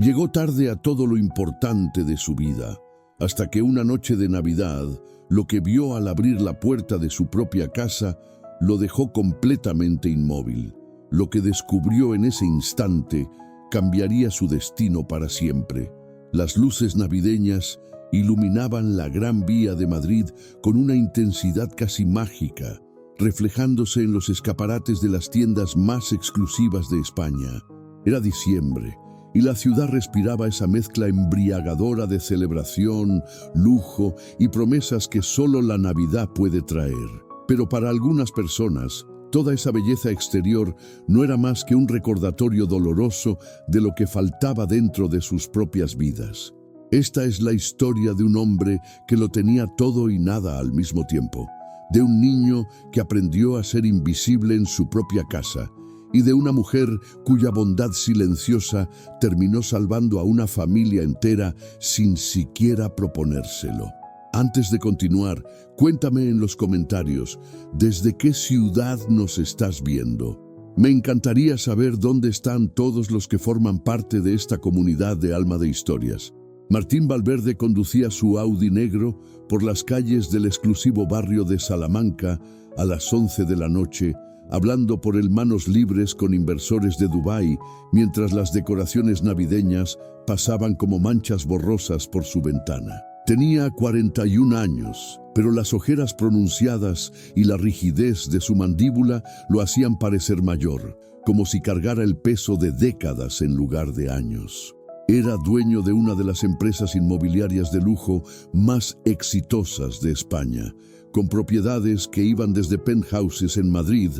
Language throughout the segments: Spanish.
Llegó tarde a todo lo importante de su vida, hasta que una noche de Navidad, lo que vio al abrir la puerta de su propia casa lo dejó completamente inmóvil. Lo que descubrió en ese instante cambiaría su destino para siempre. Las luces navideñas iluminaban la Gran Vía de Madrid con una intensidad casi mágica, reflejándose en los escaparates de las tiendas más exclusivas de España. Era diciembre, y la ciudad respiraba esa mezcla embriagadora de celebración, lujo y promesas que solo la Navidad puede traer. Pero para algunas personas, toda esa belleza exterior no era más que un recordatorio doloroso de lo que faltaba dentro de sus propias vidas. Esta es la historia de un hombre que lo tenía todo y nada al mismo tiempo, de un niño que aprendió a ser invisible en su propia casa, y de una mujer cuya bondad silenciosa terminó salvando a una familia entera sin siquiera proponérselo. Antes de continuar, cuéntame en los comentarios, ¿desde qué ciudad nos estás viendo? Me encantaría saber dónde están todos los que forman parte de esta comunidad de Alma de Historias. Martín Valverde conducía su Audi negro por las calles del exclusivo barrio de Salamanca a las 11 de la noche, hablando por el manos libres con inversores de Dubái, mientras las decoraciones navideñas pasaban como manchas borrosas por su ventana. Tenía 41 años, pero las ojeras pronunciadas y la rigidez de su mandíbula lo hacían parecer mayor, como si cargara el peso de décadas en lugar de años. Era dueño de una de las empresas inmobiliarias de lujo más exitosas de España, con propiedades que iban desde penthouses en Madrid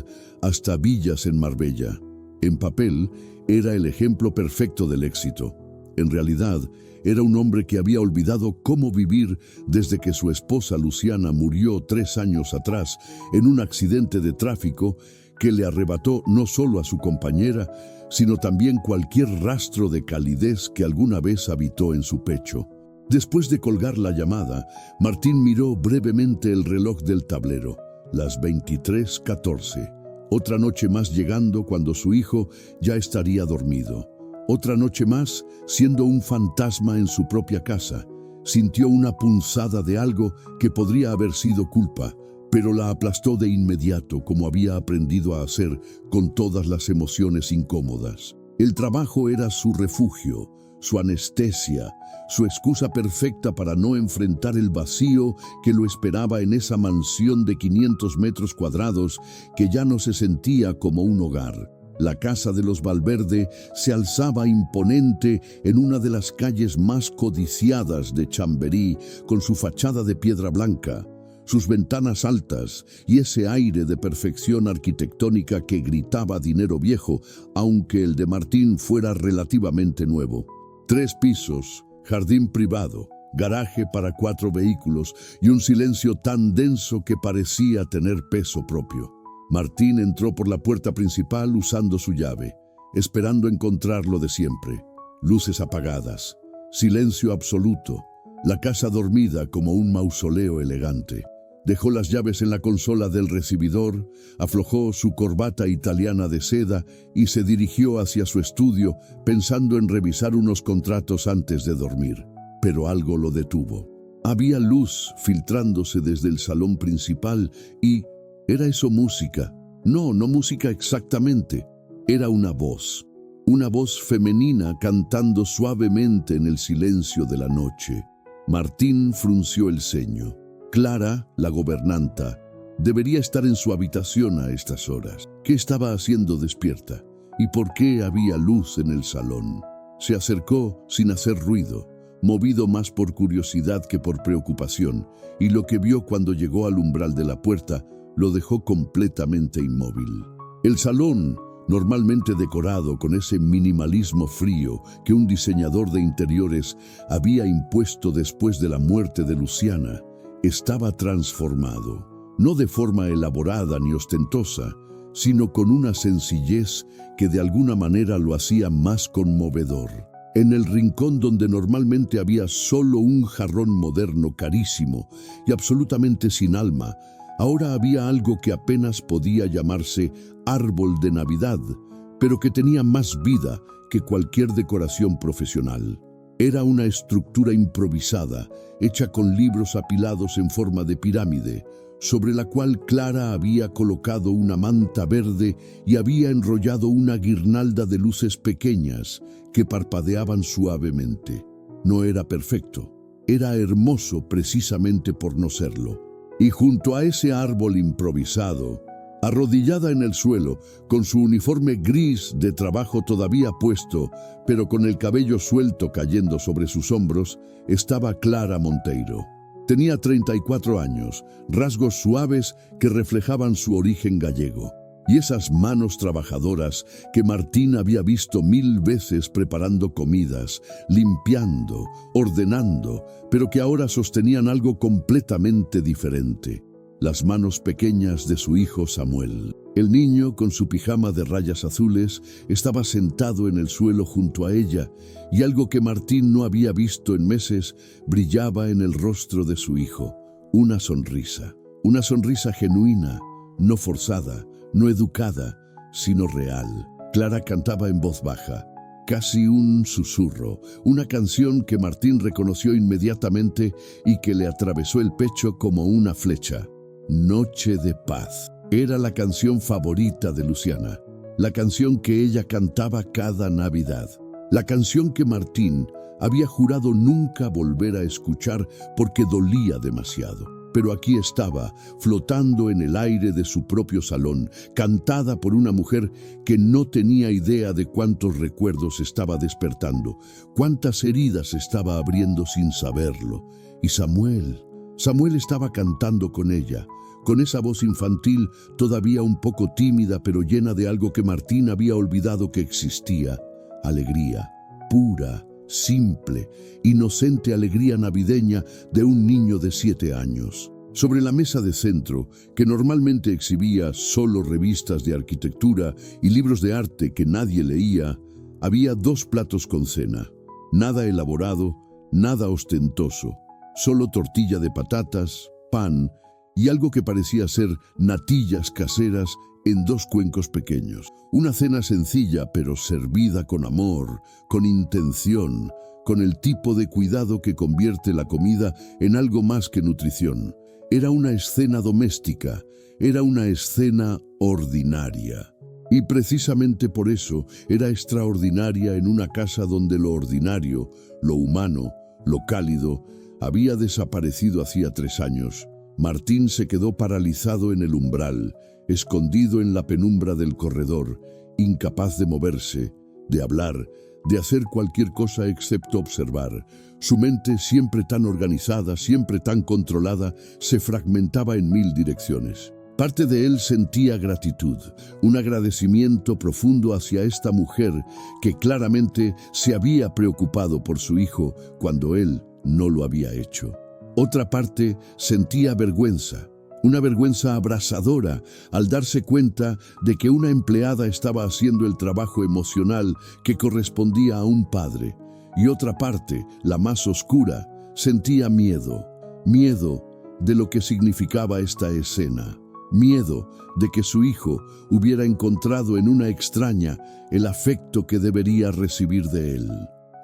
hasta villas en Marbella. En papel, era el ejemplo perfecto del éxito. En realidad, era un hombre que había olvidado cómo vivir desde que su esposa Luciana murió 3 años atrás en un accidente de tráfico que le arrebató no solo a su compañera, sino también cualquier rastro de calidez que alguna vez habitó en su pecho. Después de colgar la llamada, Martín miró brevemente el reloj del tablero, las 23:14. Otra noche más llegando cuando su hijo ya estaría dormido. Otra noche más siendo un fantasma en su propia casa. Sintió una punzada de algo que podría haber sido culpa, pero la aplastó de inmediato como había aprendido a hacer con todas las emociones incómodas. El trabajo era su refugio, su anestesia, su excusa perfecta para no enfrentar el vacío que lo esperaba en esa mansión de 500 metros cuadrados que ya no se sentía como un hogar. La casa de los Valverde se alzaba imponente en una de las calles más codiciadas de Chamberí, con su fachada de piedra blanca, sus ventanas altas y ese aire de perfección arquitectónica que gritaba dinero viejo, aunque el de Martín fuera relativamente nuevo. 3 pisos, jardín privado, garaje para 4 vehículos y un silencio tan denso que parecía tener peso propio. Martín entró por la puerta principal usando su llave, esperando encontrar lo de siempre. Luces apagadas, silencio absoluto, la casa dormida como un mausoleo elegante. Dejó las llaves en la consola del recibidor, aflojó su corbata italiana de seda y se dirigió hacia su estudio pensando en revisar unos contratos antes de dormir. Pero algo lo detuvo. Había luz filtrándose desde el salón principal y... ¿era eso música? No música exactamente. Era una voz femenina cantando suavemente en el silencio de la noche. Martín frunció el ceño. Clara, la gobernanta, debería estar en su habitación a estas horas. ¿Qué estaba haciendo despierta? ¿Y por qué había luz en el salón? Se acercó sin hacer ruido, movido más por curiosidad que por preocupación, y lo que vio cuando llegó al umbral de la puerta lo dejó completamente inmóvil. El salón, normalmente decorado con ese minimalismo frío que un diseñador de interiores había impuesto después de la muerte de Luciana, estaba transformado, no de forma elaborada ni ostentosa, sino con una sencillez que de alguna manera lo hacía más conmovedor. En el rincón donde normalmente había solo un jarrón moderno carísimo y absolutamente sin alma, ahora había algo que apenas podía llamarse árbol de Navidad, pero que tenía más vida que cualquier decoración profesional. Era una estructura improvisada, hecha con libros apilados en forma de pirámide, sobre la cual Clara había colocado una manta verde y había enrollado una guirnalda de luces pequeñas que parpadeaban suavemente. No era perfecto, era hermoso precisamente por no serlo. Y junto a ese árbol improvisado, arrodillada en el suelo, con su uniforme gris de trabajo todavía puesto, pero con el cabello suelto cayendo sobre sus hombros, estaba Clara Monteiro. Tenía 34 años, rasgos suaves que reflejaban su origen gallego, y esas manos trabajadoras que Martín había visto 1000 veces preparando comidas, limpiando, ordenando, pero que ahora sostenían algo completamente diferente: las manos pequeñas de su hijo Samuel. El niño, con su pijama de rayas azules, estaba sentado en el suelo junto a ella, y algo que Martín no había visto en meses brillaba en el rostro de su hijo: una sonrisa genuina, no forzada, no educada, sino real. Clara cantaba en voz baja, casi un susurro, una canción que Martín reconoció inmediatamente y que le atravesó el pecho como una flecha. Noche de paz. Era la canción favorita de Luciana, la canción que ella cantaba cada Navidad, la canción que Martín había jurado nunca volver a escuchar porque dolía demasiado. Pero aquí estaba, flotando en el aire de su propio salón, cantada por una mujer que no tenía idea de cuántos recuerdos estaba despertando, cuántas heridas estaba abriendo sin saberlo. Y Samuel estaba cantando con ella, con esa voz infantil todavía un poco tímida, pero llena de algo que Martín había olvidado que existía: alegría, pura, simple, inocente alegría navideña de un niño de 7 años. Sobre la mesa de centro, que normalmente exhibía solo revistas de arquitectura y libros de arte que nadie leía, había 2 platos con cena. Nada elaborado, nada ostentoso, solo tortilla de patatas, pan y algo que parecía ser natillas caseras en 2 cuencos pequeños. Una cena sencilla, pero servida con amor, con intención, con el tipo de cuidado que convierte la comida en algo más que nutrición. Era una escena doméstica, era una escena ordinaria. Y precisamente por eso era extraordinaria en una casa donde lo ordinario, lo humano, lo cálido, había desaparecido hacía 3 años. Martín se quedó paralizado en el umbral, escondido en la penumbra del corredor, incapaz de moverse, de hablar, de hacer cualquier cosa excepto observar. Su mente, siempre tan organizada, siempre tan controlada, se fragmentaba en 1000 direcciones. Parte de él sentía gratitud, un agradecimiento profundo hacia esta mujer que claramente se había preocupado por su hijo cuando él no lo había hecho. Otra parte sentía vergüenza, una vergüenza abrasadora al darse cuenta de que una empleada estaba haciendo el trabajo emocional que correspondía a un padre. Y otra parte, la más oscura, sentía miedo de lo que significaba esta escena. Miedo de que su hijo hubiera encontrado en una extraña el afecto que debería recibir de él.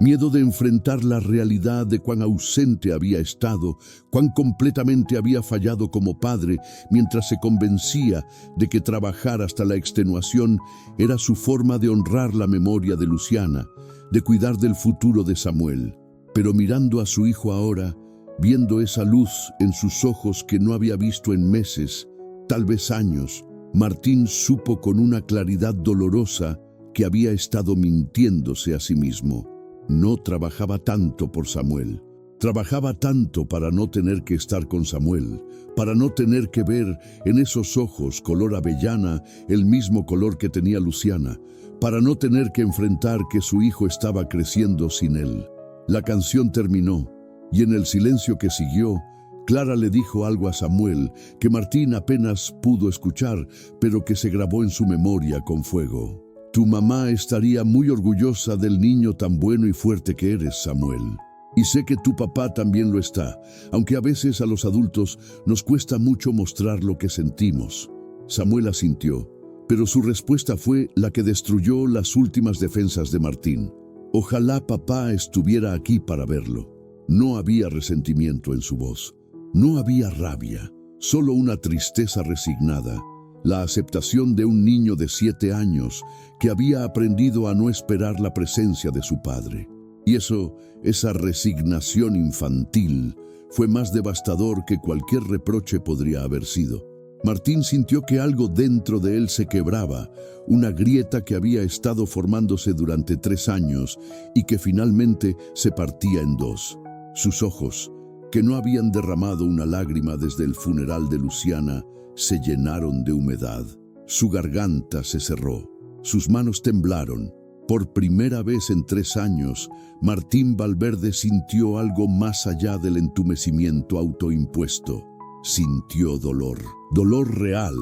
Miedo de enfrentar la realidad de cuán ausente había estado, cuán completamente había fallado como padre, mientras se convencía de que trabajar hasta la extenuación era su forma de honrar la memoria de Luciana, de cuidar del futuro de Samuel. Pero mirando a su hijo ahora, viendo esa luz en sus ojos que no había visto en meses, tal vez años, Martín supo con una claridad dolorosa que había estado mintiéndose a sí mismo. No trabajaba tanto por Samuel. Trabajaba tanto para no tener que estar con Samuel, para no tener que ver en esos ojos color avellana el mismo color que tenía Luciana, para no tener que enfrentar que su hijo estaba creciendo sin él. La canción terminó y en el silencio que siguió, Clara le dijo algo a Samuel que Martín apenas pudo escuchar, pero que se grabó en su memoria con fuego. Tu mamá estaría muy orgullosa del niño tan bueno y fuerte que eres, Samuel. Y sé que tu papá también lo está, aunque a veces a los adultos nos cuesta mucho mostrar lo que sentimos. Samuel asintió, Pero su respuesta fue la que destruyó las últimas defensas de Martín. Ojalá papá estuviera aquí para verlo. No había resentimiento en su voz. No había rabia, solo una tristeza resignada. La aceptación de un niño de 7 años que había aprendido a no esperar la presencia de su padre. Y esa resignación infantil, fue más devastador que cualquier reproche podría haber sido. Martín sintió que algo dentro de él se quebraba, una grieta que había estado formándose durante 3 años y que finalmente se partía en 2. Sus ojos, que no habían derramado una lágrima desde el funeral de Luciana, se llenaron de humedad. Su garganta se cerró, sus manos temblaron. Por primera vez en 3 años, Martín Valverde sintió algo más allá del entumecimiento autoimpuesto. Sintió dolor, dolor real,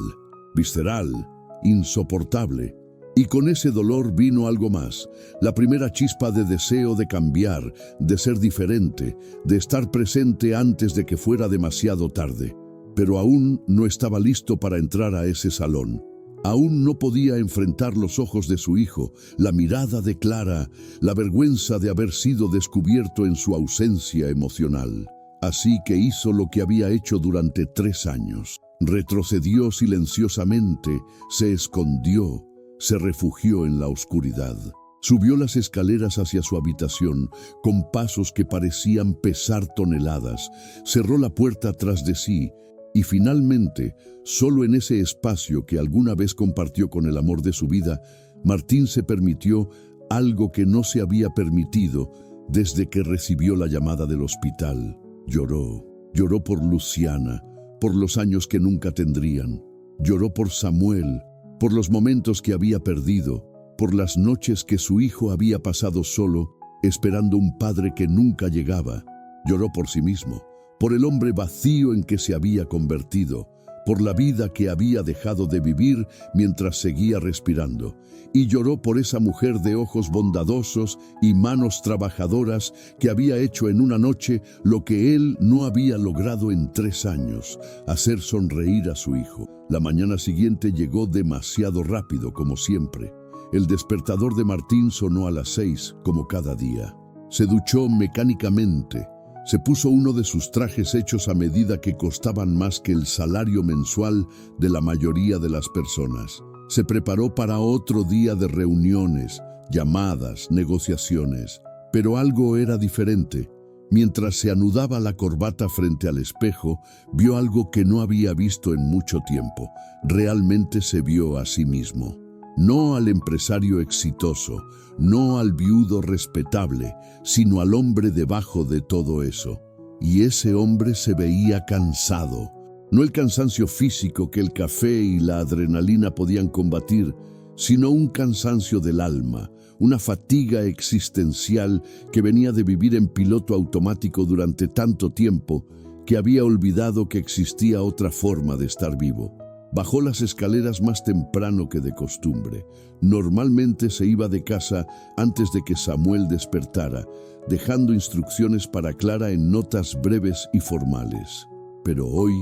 visceral, insoportable. Y con ese dolor vino algo más, la primera chispa de deseo de cambiar, de ser diferente, de estar presente antes de que fuera demasiado tarde. Pero aún no estaba listo para entrar a ese salón. Aún no podía enfrentar los ojos de su hijo, la mirada de Clara, la vergüenza de haber sido descubierto en su ausencia emocional. Así que hizo lo que había hecho durante 3 años. Retrocedió silenciosamente, se escondió, se refugió en la oscuridad. Subió las escaleras hacia su habitación, con pasos que parecían pesar toneladas. Cerró la puerta tras de sí, y finalmente, solo en ese espacio que alguna vez compartió con el amor de su vida, Martín se permitió algo que no se había permitido desde que recibió la llamada del hospital. Lloró. Lloró por Luciana, por los años que nunca tendrían. Lloró por Samuel, por los momentos que había perdido, por las noches que su hijo había pasado solo, esperando un padre que nunca llegaba. Lloró por sí mismo, por el hombre vacío en que se había convertido, por la vida que había dejado de vivir mientras seguía respirando. Y lloró por esa mujer de ojos bondadosos y manos trabajadoras que había hecho en una noche lo que él no había logrado en 3 años, hacer sonreír a su hijo. La mañana siguiente llegó demasiado rápido, como siempre. El despertador de Martín sonó a las 6, como cada día. Se duchó mecánicamente. Se puso uno de sus trajes hechos a medida que costaban más que el salario mensual de la mayoría de las personas. Se preparó para otro día de reuniones, llamadas, negociaciones. Pero algo era diferente. Mientras se anudaba la corbata frente al espejo, vio algo que no había visto en mucho tiempo. Realmente se vio a sí mismo. No al empresario exitoso, no al viudo respetable, sino al hombre debajo de todo eso. Y ese hombre se veía cansado. No el cansancio físico que el café y la adrenalina podían combatir, sino un cansancio del alma, una fatiga existencial que venía de vivir en piloto automático durante tanto tiempo que había olvidado que existía otra forma de estar vivo. Bajó las escaleras más temprano que de costumbre. Normalmente se iba de casa antes de que Samuel despertara, dejando instrucciones para Clara en notas breves y formales. Pero hoy,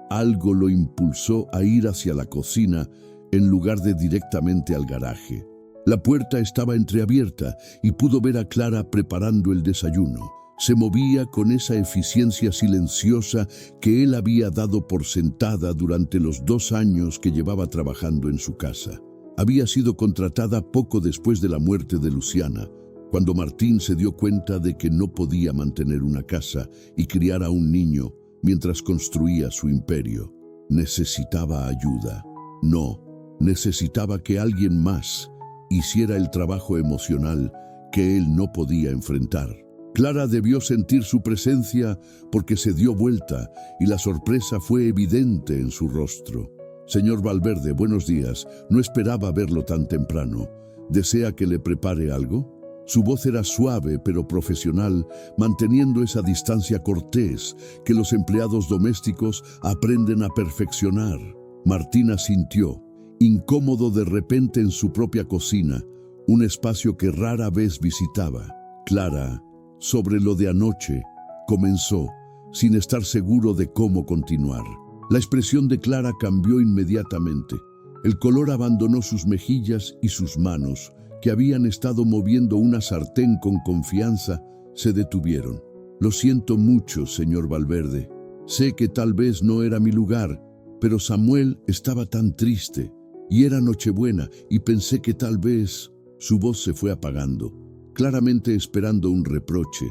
algo lo impulsó a ir hacia la cocina en lugar de directamente al garaje. La puerta estaba entreabierta y pudo ver a Clara preparando el desayuno. Se movía con esa eficiencia silenciosa que él había dado por sentada durante los 2 años que llevaba trabajando en su casa. Había sido contratada poco después de la muerte de Luciana, cuando Martín se dio cuenta de que no podía mantener una casa y criar a un niño mientras construía su imperio. Necesitaba ayuda. No, necesitaba que alguien más hiciera el trabajo emocional que él no podía enfrentar. Clara debió sentir su presencia porque se dio vuelta y la sorpresa fue evidente en su rostro. Señor Valverde, buenos días. No esperaba verlo tan temprano. ¿Desea que le prepare algo? Su voz era suave pero profesional, manteniendo esa distancia cortés que los empleados domésticos aprenden a perfeccionar. Martín asintió, incómodo de repente en su propia cocina, un espacio que rara vez visitaba. Clara, sobre lo de anoche, comenzó, sin estar seguro de cómo continuar. La expresión de Clara cambió inmediatamente. El color abandonó sus mejillas y sus manos, que habían estado moviendo una sartén con confianza, se detuvieron. Lo siento mucho, señor Valverde. Sé que tal vez no era mi lugar, pero Samuel estaba tan triste, y era Nochebuena, y pensé que tal vez... Su voz se fue apagando, claramente esperando un reproche,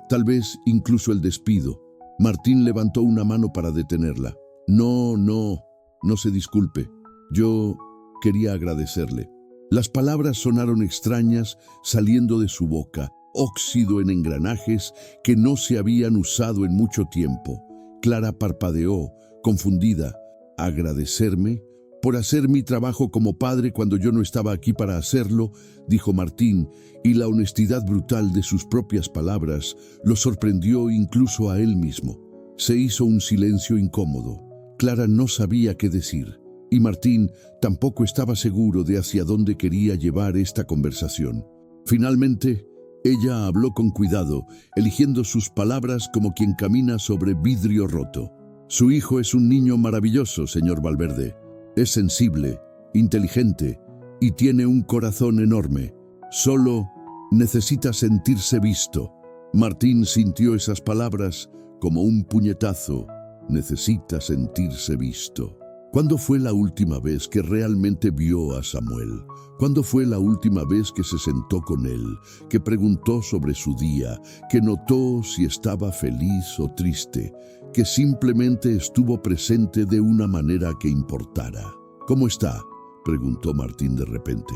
tal vez incluso el despido. Martín levantó una mano para detenerla. No se disculpe. Yo quería agradecerle. Las palabras sonaron extrañas saliendo de su boca, óxido en engranajes que no se habían usado en mucho tiempo. Clara parpadeó, confundida. ¿Agradecerme? Por hacer mi trabajo como padre cuando yo no estaba aquí para hacerlo, dijo Martín, y la honestidad brutal de sus propias palabras lo sorprendió incluso a él mismo. Se hizo un silencio incómodo. Clara no sabía qué decir, y Martín tampoco estaba seguro de hacia dónde quería llevar esta conversación. Finalmente, ella habló con cuidado, eligiendo sus palabras como quien camina sobre vidrio roto. Su hijo es un niño maravilloso, señor Valverde. Es sensible, inteligente y tiene un corazón enorme. Solo necesita sentirse visto. Martín sintió esas palabras como un puñetazo. Necesita sentirse visto. ¿Cuándo fue la última vez que realmente vio a Samuel? ¿Cuándo fue la última vez que se sentó con él, que preguntó sobre su día, que notó si estaba feliz o triste, que simplemente estuvo presente de una manera que importara? ¿Cómo está?, preguntó Martín de repente.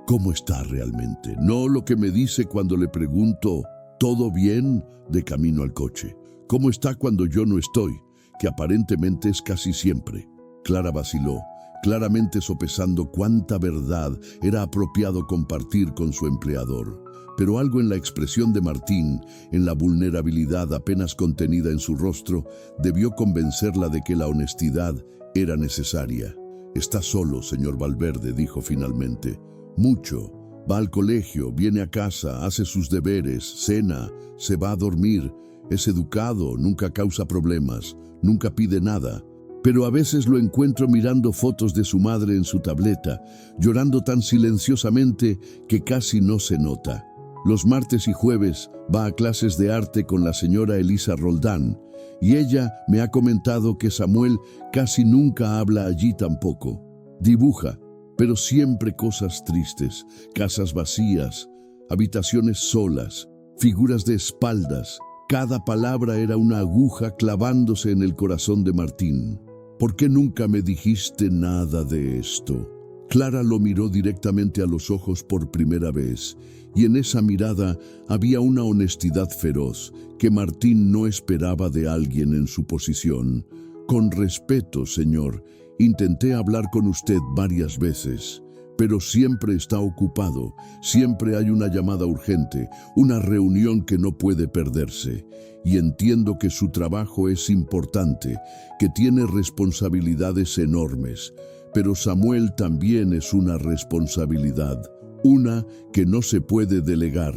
¿Cómo está realmente? No lo que me dice cuando le pregunto, ¿todo bien?, de camino al coche. ¿Cómo está cuando yo no estoy?, que aparentemente es casi siempre. Clara vaciló, claramente sopesando cuánta verdad era apropiado compartir con su empleador. Pero algo en la expresión de Martín, en la vulnerabilidad apenas contenida en su rostro, debió convencerla de que la honestidad era necesaria. «Está solo, señor Valverde», dijo finalmente. «Mucho. Va al colegio, viene a casa, hace sus deberes, cena, se va a dormir. Es educado, nunca causa problemas, nunca pide nada. Pero a veces lo encuentro mirando fotos de su madre en su tableta, llorando tan silenciosamente que casi no se nota. Los martes y jueves va a clases de arte con la señora Elisa Roldán, y ella me ha comentado que Samuel casi nunca habla allí tampoco. Dibuja, pero siempre cosas tristes, casas vacías, habitaciones solas, figuras de espaldas. Cada palabra era una aguja clavándose en el corazón de Martín. «¿Por qué nunca me dijiste nada de esto?». Clara lo miró directamente a los ojos por primera vez, y en esa mirada había una honestidad feroz que Martín no esperaba de alguien en su posición. «Con respeto, señor, intenté hablar con usted varias veces, pero siempre está ocupado, siempre hay una llamada urgente, una reunión que no puede perderse. Y entiendo que su trabajo es importante, que tiene responsabilidades enormes, pero Samuel también es una responsabilidad, una que no se puede delegar».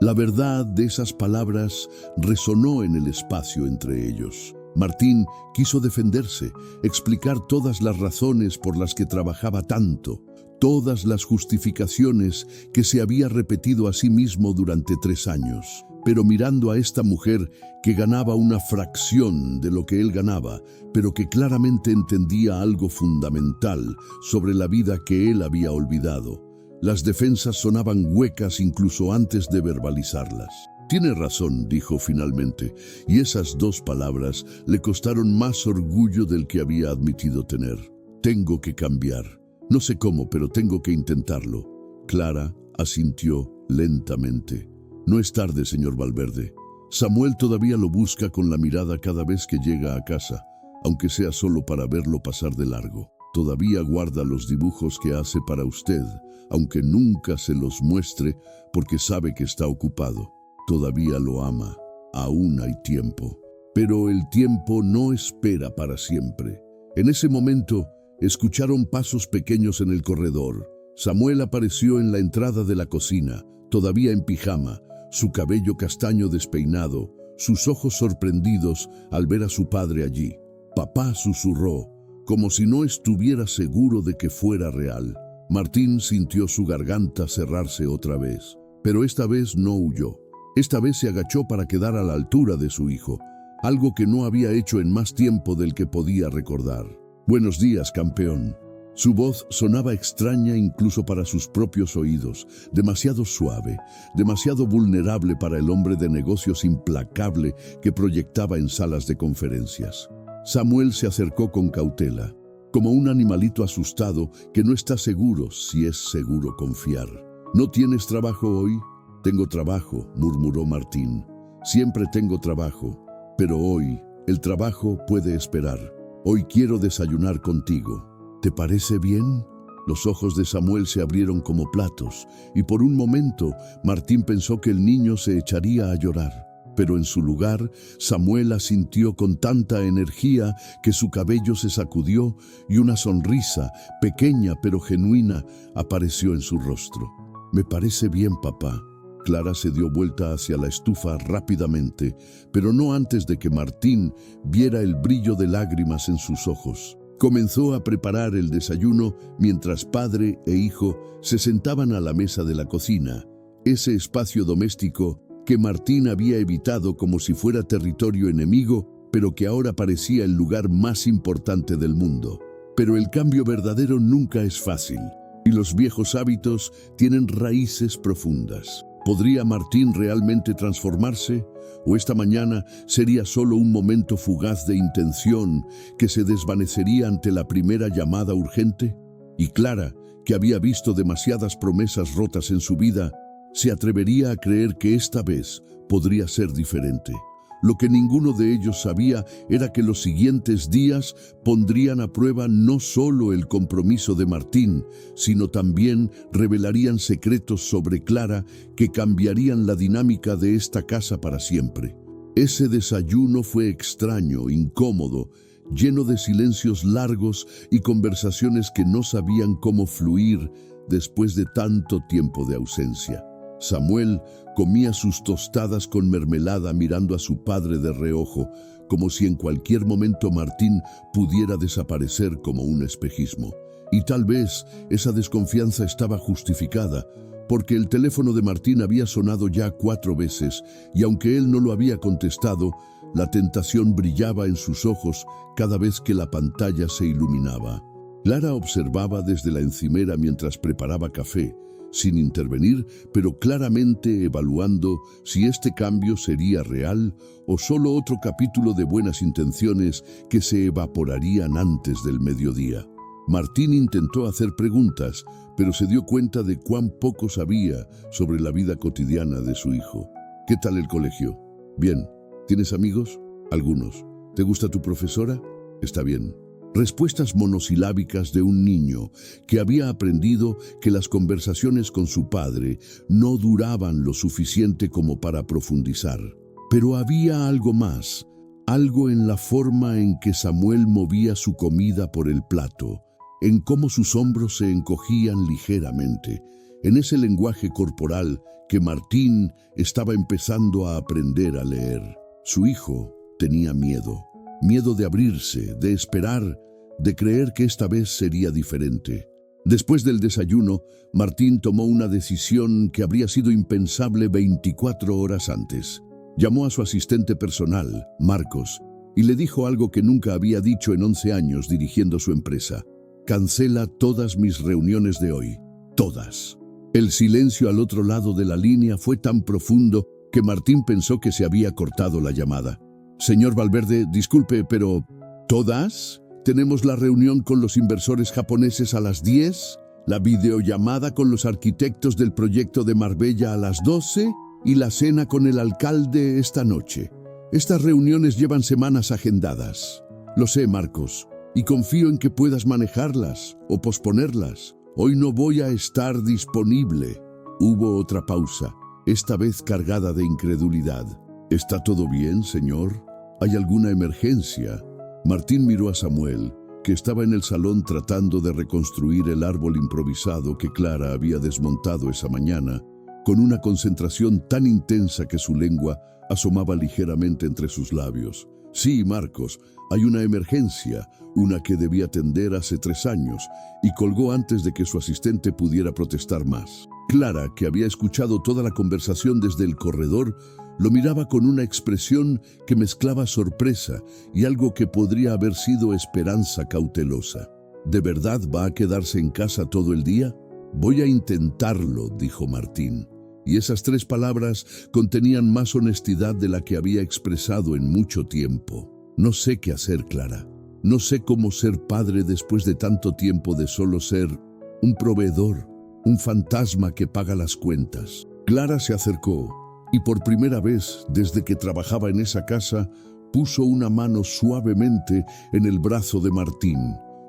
La verdad de esas palabras resonó en el espacio entre ellos. Martín quiso defenderse, explicar todas las razones por las que trabajaba tanto, todas las justificaciones que se había repetido a sí mismo durante 3 años. Pero mirando a esta mujer que ganaba una fracción de lo que él ganaba, pero que claramente entendía algo fundamental sobre la vida que él había olvidado, las defensas sonaban huecas incluso antes de verbalizarlas. «Tiene razón», dijo finalmente, y esas 2 palabras le costaron más orgullo del que había admitido tener. «Tengo que cambiar. No sé cómo, pero tengo que intentarlo». Clara asintió lentamente. «No es tarde, señor Valverde. Samuel todavía lo busca con la mirada cada vez que llega a casa, aunque sea solo para verlo pasar de largo. Todavía guarda los dibujos que hace para usted, aunque nunca se los muestre porque sabe que está ocupado. Todavía lo ama. Aún hay tiempo». Pero el tiempo no espera para siempre. En ese momento, escucharon pasos pequeños en el corredor. Samuel apareció en la entrada de la cocina, todavía en pijama, su cabello castaño despeinado, sus ojos sorprendidos al ver a su padre allí. «Papá», susurró. como si no estuviera seguro de que fuera real. Martín sintió su garganta cerrarse otra vez, pero esta vez no huyó. Esta vez se agachó para quedar a la altura de su hijo, algo que no había hecho en más tiempo del que podía recordar. «Buenos días, campeón». Su voz sonaba extraña incluso para sus propios oídos, demasiado suave, demasiado vulnerable para el hombre de negocios implacable que proyectaba en salas de conferencias. Samuel se acercó con cautela, como un animalito asustado que no está seguro si es seguro confiar. «¿No tienes trabajo hoy?» «Tengo trabajo», murmuró Martín. «Siempre tengo trabajo, pero hoy el trabajo puede esperar. Hoy quiero desayunar contigo. ¿Te parece bien?» Los ojos de Samuel se abrieron como platos, y por un momento Martín pensó que el niño se echaría a llorar. Pero en su lugar, Samuel asintió con tanta energía que su cabello se sacudió y una sonrisa, pequeña pero genuina, apareció en su rostro. «Me parece bien, papá». Clara se dio vuelta hacia la estufa rápidamente, pero no antes de que Martín viera el brillo de lágrimas en sus ojos. Comenzó a preparar el desayuno mientras padre e hijo se sentaban a la mesa de la cocina, ese espacio doméstico que Martín había evitado como si fuera territorio enemigo, pero que ahora parecía el lugar más importante del mundo. Pero el cambio verdadero nunca es fácil, y los viejos hábitos tienen raíces profundas. ¿Podría Martín realmente transformarse? ¿O esta mañana sería solo un momento fugaz de intención que se desvanecería ante la primera llamada urgente? Y Clara, que había visto demasiadas promesas rotas en su vida, se atrevería a creer que esta vez podría ser diferente. Lo que ninguno de ellos sabía era que los siguientes días pondrían a prueba no solo el compromiso de Martín, sino también revelarían secretos sobre Clara que cambiarían la dinámica de esta casa para siempre. Ese desayuno fue extraño, incómodo, lleno de silencios largos y conversaciones que no sabían cómo fluir después de tanto tiempo de ausencia. Samuel comía sus tostadas con mermelada mirando a su padre de reojo, como si en cualquier momento Martín pudiera desaparecer como un espejismo. Y tal vez esa desconfianza estaba justificada, porque el teléfono de Martín había sonado ya 4 veces, y aunque él no lo había contestado, la tentación brillaba en sus ojos cada vez que la pantalla se iluminaba. Clara observaba desde la encimera mientras preparaba café, sin intervenir, pero claramente evaluando si este cambio sería real o solo otro capítulo de buenas intenciones que se evaporarían antes del mediodía. Martín intentó hacer preguntas, pero se dio cuenta de cuán poco sabía sobre la vida cotidiana de su hijo. ¿Qué tal el colegio? Bien. ¿Tienes amigos? Algunos. ¿Te gusta tu profesora? Está bien. Respuestas monosilábicas de un niño que había aprendido que las conversaciones con su padre no duraban lo suficiente como para profundizar. Pero había algo más, algo en la forma en que Samuel movía su comida por el plato, en cómo sus hombros se encogían ligeramente, en ese lenguaje corporal que Martín estaba empezando a aprender a leer. Su hijo tenía miedo. Miedo de abrirse, de esperar, de creer que esta vez sería diferente. Después del desayuno, Martín tomó una decisión que habría sido impensable 24 horas antes. Llamó a su asistente personal, Marcos, y le dijo algo que nunca había dicho en 11 años dirigiendo su empresa. «Cancela todas mis reuniones de hoy. Todas». El silencio al otro lado de la línea fue tan profundo que Martín pensó que se había cortado la llamada. «Señor Valverde, disculpe, pero ¿todas? Tenemos la reunión con los inversores japoneses a las 10, la videollamada con los arquitectos del proyecto de Marbella a las 12 y la cena con el alcalde esta noche. Estas reuniones llevan semanas agendadas. Lo sé, Marcos, y confío en que puedas manejarlas o posponerlas. Hoy no voy a estar disponible». Hubo otra pausa, esta vez cargada de incredulidad. «¿Está todo bien, señor? ¿Hay alguna emergencia?» Martín miró a Samuel, que estaba en el salón tratando de reconstruir el árbol improvisado que Clara había desmontado esa mañana, con una concentración tan intensa que su lengua asomaba ligeramente entre sus labios. Sí, Marcos, hay una emergencia, una que debía atender hace 3 años, y colgó antes de que su asistente pudiera protestar más. Clara, que había escuchado toda la conversación desde el corredor, lo miraba con una expresión que mezclaba sorpresa y algo que podría haber sido esperanza cautelosa. ¿De verdad va a quedarse en casa todo el día? Voy a intentarlo, dijo Martín. Y esas 3 palabras contenían más honestidad de la que había expresado en mucho tiempo. No sé qué hacer, Clara. No sé cómo ser padre después de tanto tiempo de solo ser un proveedor, un fantasma que paga las cuentas. Clara se acercó y por primera vez desde que trabajaba en esa casa, puso una mano suavemente en el brazo de Martín.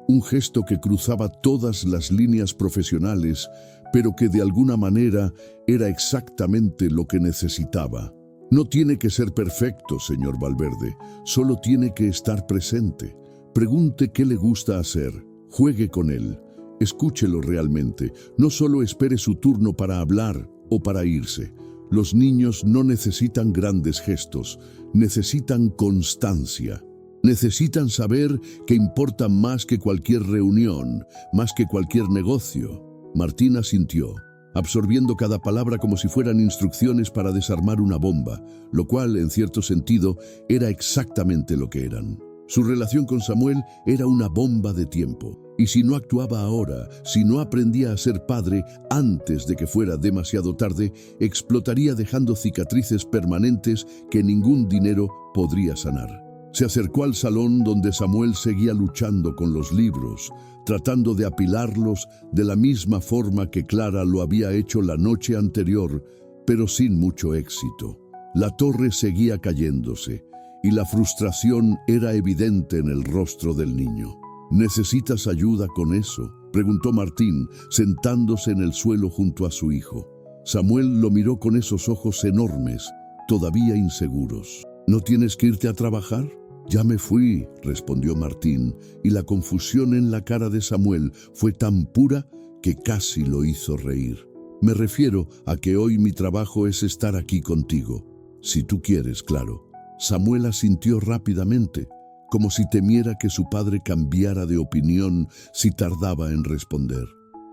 Un gesto que cruzaba todas las líneas profesionales, pero que de alguna manera era exactamente lo que necesitaba. No tiene que ser perfecto, señor Valverde, solo tiene que estar presente. Pregunte qué le gusta hacer, juegue con él, escúchelo realmente, no solo espere su turno para hablar o para irse. Los niños no necesitan grandes gestos, necesitan constancia. Necesitan saber que importa más que cualquier reunión, más que cualquier negocio. Martín asintió, absorbiendo cada palabra como si fueran instrucciones para desarmar una bomba, lo cual, en cierto sentido, era exactamente lo que eran. Su relación con Samuel era una bomba de tiempo, y si no actuaba ahora, si no aprendía a ser padre antes de que fuera demasiado tarde, explotaría dejando cicatrices permanentes que ningún dinero podría sanar. Se acercó al salón donde Samuel seguía luchando con los libros, tratando de apilarlos de la misma forma que Clara lo había hecho la noche anterior, pero sin mucho éxito. La torre seguía cayéndose, y la frustración era evidente en el rostro del niño. ¿Necesitas ayuda con eso?, preguntó Martín, sentándose en el suelo junto a su hijo. Samuel lo miró con esos ojos enormes, todavía inseguros. ¿No tienes que irte a trabajar? Ya me fui, respondió Martín, y la confusión en la cara de Samuel fue tan pura que casi lo hizo reír. Me refiero a que hoy mi trabajo es estar aquí contigo. Si tú quieres, claro. Samuel asintió rápidamente, como si temiera que su padre cambiara de opinión si tardaba en responder.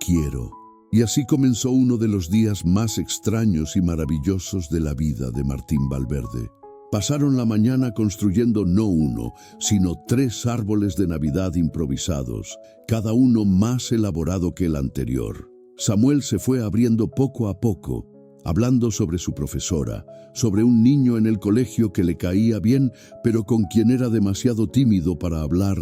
Quiero. Y así comenzó uno de los días más extraños y maravillosos de la vida de Martín Valverde. Pasaron la mañana construyendo no 1, sino 3 árboles de Navidad improvisados, cada uno más elaborado que el anterior. Samuel se fue abriendo poco a poco, hablando sobre su profesora, sobre un niño en el colegio que le caía bien, pero con quien era demasiado tímido para hablar,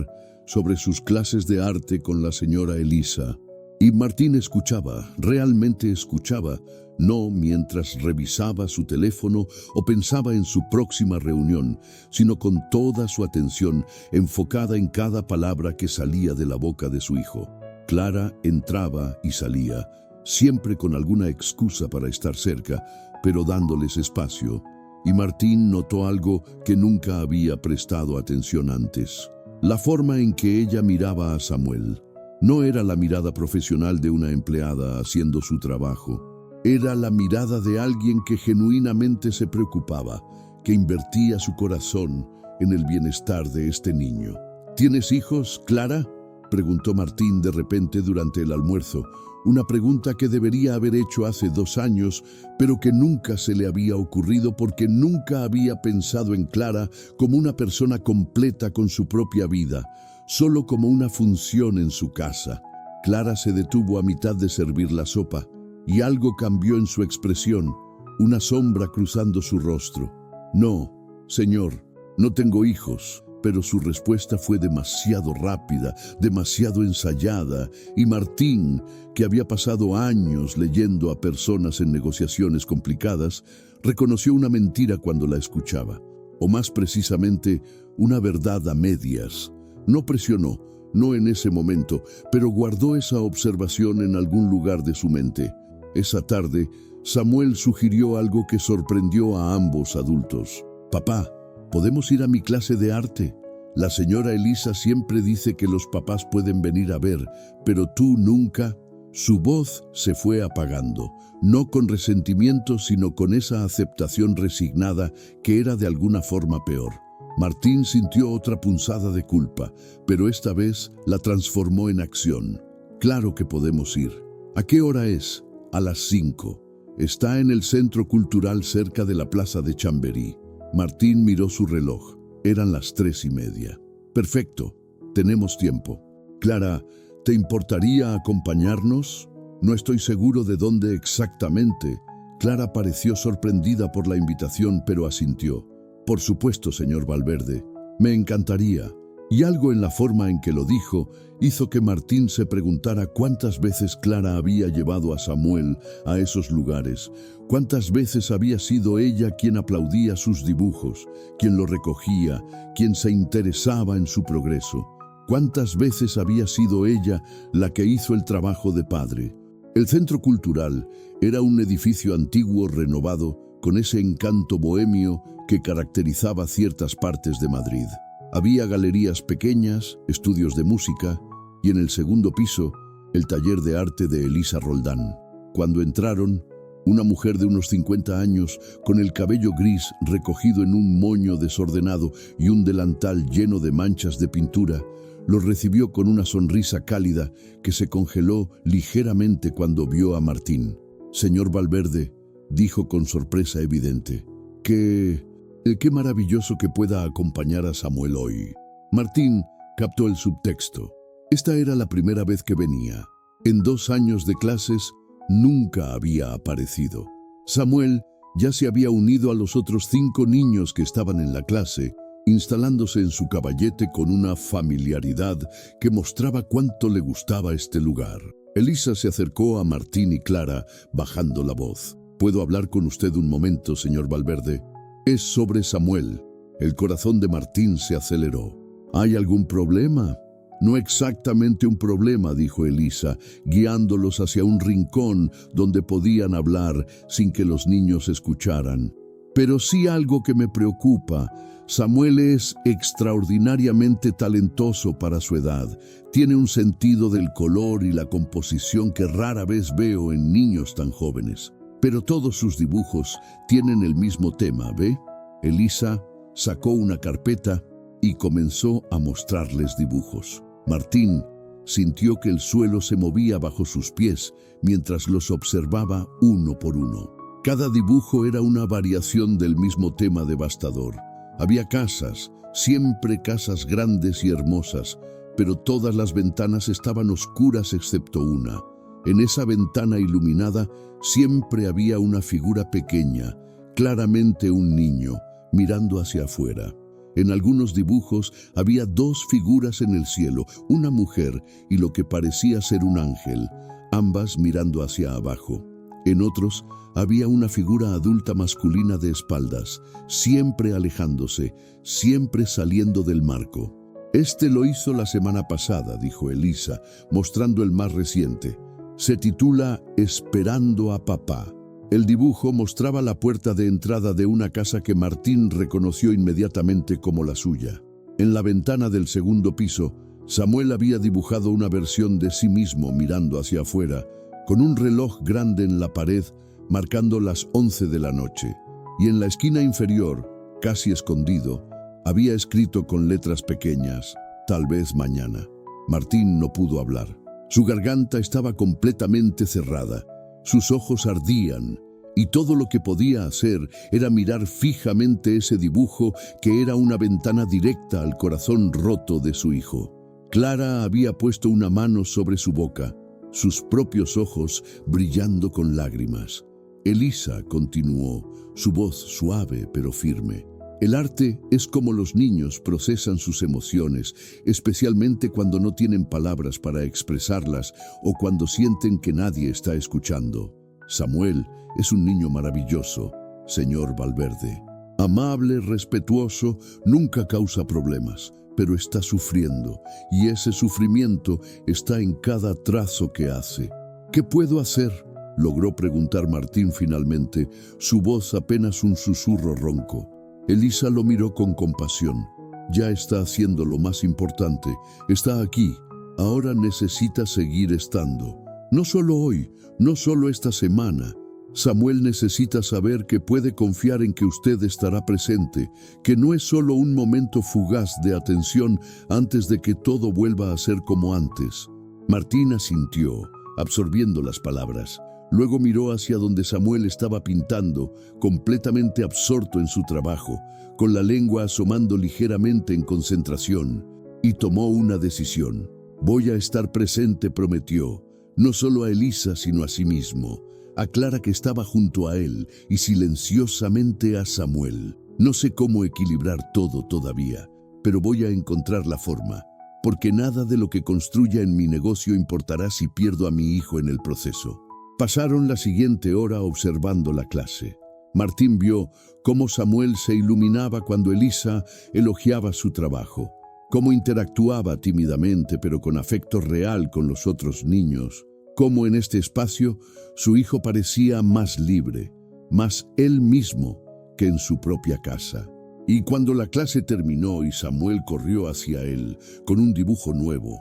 sobre sus clases de arte con la señora Elisa. Y Martín escuchaba, realmente escuchaba, no mientras revisaba su teléfono o pensaba en su próxima reunión, sino con toda su atención enfocada en cada palabra que salía de la boca de su hijo. Clara entraba y salía, siempre con alguna excusa para estar cerca, pero dándoles espacio, y Martín notó algo que nunca había prestado atención antes: la forma en que ella miraba a Samuel. No era la mirada profesional de una empleada haciendo su trabajo. Era la mirada de alguien que genuinamente se preocupaba, que invertía su corazón en el bienestar de este niño. ¿Tienes hijos, Clara?, preguntó Martín de repente durante el almuerzo, una pregunta que debería haber hecho hace 2 años, pero que nunca se le había ocurrido porque nunca había pensado en Clara como una persona completa con su propia vida, solo como una función en su casa. Clara se detuvo a mitad de servir la sopa, y algo cambió en su expresión, una sombra cruzando su rostro. No, señor, no tengo hijos. Pero su respuesta fue demasiado rápida, demasiado ensayada, y Martín, que había pasado años leyendo a personas en negociaciones complicadas, reconoció una mentira cuando la escuchaba, o más precisamente, una verdad a medias. No presionó, no en ese momento, pero guardó esa observación en algún lugar de su mente. Esa tarde, Samuel sugirió algo que sorprendió a ambos adultos. «Papá, ¿podemos ir a mi clase de arte? La señora Elisa siempre dice que los papás pueden venir a ver, pero tú nunca». Su voz se fue apagando, no con resentimiento, sino con esa aceptación resignada que era de alguna forma peor. Martín sintió otra punzada de culpa, pero esta vez la transformó en acción. Claro que podemos ir. ¿A qué hora es? A las 5. Está en el centro cultural cerca de la plaza de Chamberí. Martín miró su reloj. Eran las 3:30. Perfecto, tenemos tiempo. Clara, ¿te importaría acompañarnos? No estoy seguro de dónde exactamente. Clara pareció sorprendida por la invitación, pero asintió. Por supuesto, señor Valverde, me encantaría. Y algo en la forma en que lo dijo hizo que Martín se preguntara cuántas veces Clara había llevado a Samuel a esos lugares, cuántas veces había sido ella quien aplaudía sus dibujos, quien lo recogía, quien se interesaba en su progreso, cuántas veces había sido ella la que hizo el trabajo de padre. El centro cultural era un edificio antiguo renovado con ese encanto bohemio que caracterizaba ciertas partes de Madrid. Había galerías pequeñas, estudios de música y en el segundo piso, el taller de arte de Elisa Roldán. Cuando entraron, una mujer de unos 50 años, con el cabello gris recogido en un moño desordenado y un delantal lleno de manchas de pintura, los recibió con una sonrisa cálida que se congeló ligeramente cuando vio a Martín. «Señor Valverde», dijo con sorpresa evidente, «qué maravilloso que pueda acompañar a Samuel hoy». Martín captó el subtexto. Esta era la primera vez que venía. En 2 años de clases nunca había aparecido. Samuel ya se había unido a los otros 5 niños que estaban en la clase, instalándose en su caballete con una familiaridad que mostraba cuánto le gustaba este lugar. Elisa se acercó a Martín y Clara, bajando la voz. «¿Puedo hablar con usted un momento, señor Valverde?» «Es sobre Samuel». El corazón de Martín se aceleró. «¿Hay algún problema?» «No exactamente un problema», dijo Elisa, guiándolos hacia un rincón donde podían hablar sin que los niños escucharan. «Pero sí algo que me preocupa. Samuel es extraordinariamente talentoso para su edad. Tiene un sentido del color y la composición que rara vez veo en niños tan jóvenes. Pero todos sus dibujos tienen el mismo tema, ¿ve?» Elisa sacó una carpeta y comenzó a mostrarles dibujos. Martín sintió que el suelo se movía bajo sus pies mientras los observaba uno por uno. Cada dibujo era una variación del mismo tema devastador. Había casas, siempre casas grandes y hermosas, pero todas las ventanas estaban oscuras excepto una. En esa ventana iluminada siempre había una figura pequeña, claramente un niño, mirando hacia afuera. En algunos dibujos había 2 figuras en el cielo, una mujer y lo que parecía ser un ángel, ambas mirando hacia abajo. En otros había una figura adulta masculina de espaldas, siempre alejándose, siempre saliendo del marco. «Este lo hizo la semana pasada», dijo Elisa, mostrando el más reciente. Se titula «Esperando a papá». El dibujo mostraba la puerta de entrada de una casa que Martín reconoció inmediatamente como la suya. En la ventana del segundo piso, Samuel había dibujado una versión de sí mismo mirando hacia afuera, con un reloj grande en la pared marcando las 11 de la noche. Y en la esquina inferior, casi escondido, había escrito con letras pequeñas, «Tal vez mañana». Martín no pudo hablar. Su garganta estaba completamente cerrada. Sus ojos ardían, y todo lo que podía hacer era mirar fijamente ese dibujo que era una ventana directa al corazón roto de su hijo. Clara había puesto una mano sobre su boca, sus propios ojos brillando con lágrimas. Elisa continuó, su voz suave pero firme. «El arte es como los niños procesan sus emociones, especialmente cuando no tienen palabras para expresarlas o cuando sienten que nadie está escuchando. Samuel es un niño maravilloso, señor Valverde. Amable, respetuoso, nunca causa problemas, pero está sufriendo, y ese sufrimiento está en cada trazo que hace. ¿Qué puedo hacer?», logró preguntar Martín finalmente, su voz apenas un susurro ronco. Elisa lo miró con compasión. «Ya está haciendo lo más importante. Está aquí. Ahora necesita seguir estando. No solo hoy, no solo esta semana. Samuel necesita saber que puede confiar en que usted estará presente, que no es solo un momento fugaz de atención antes de que todo vuelva a ser como antes. Martín asintió, absorbiendo las palabras. Luego miró hacia donde Samuel estaba pintando, completamente absorto en su trabajo, con la lengua asomando ligeramente en concentración, y tomó una decisión. Voy a estar presente, prometió, no solo a Elisa, sino a sí mismo, a Clara que estaba junto a él, y silenciosamente a Samuel. No sé cómo equilibrar todo todavía, pero voy a encontrar la forma, porque nada de lo que construya en mi negocio importará si pierdo a mi hijo en el proceso. Pasaron la siguiente hora observando la clase. Martín vio cómo Samuel se iluminaba cuando Elisa elogiaba su trabajo, cómo interactuaba tímidamente pero con afecto real con los otros niños, cómo en este espacio su hijo parecía más libre, más él mismo que en su propia casa. Y cuando la clase terminó y Samuel corrió hacia él con un dibujo nuevo,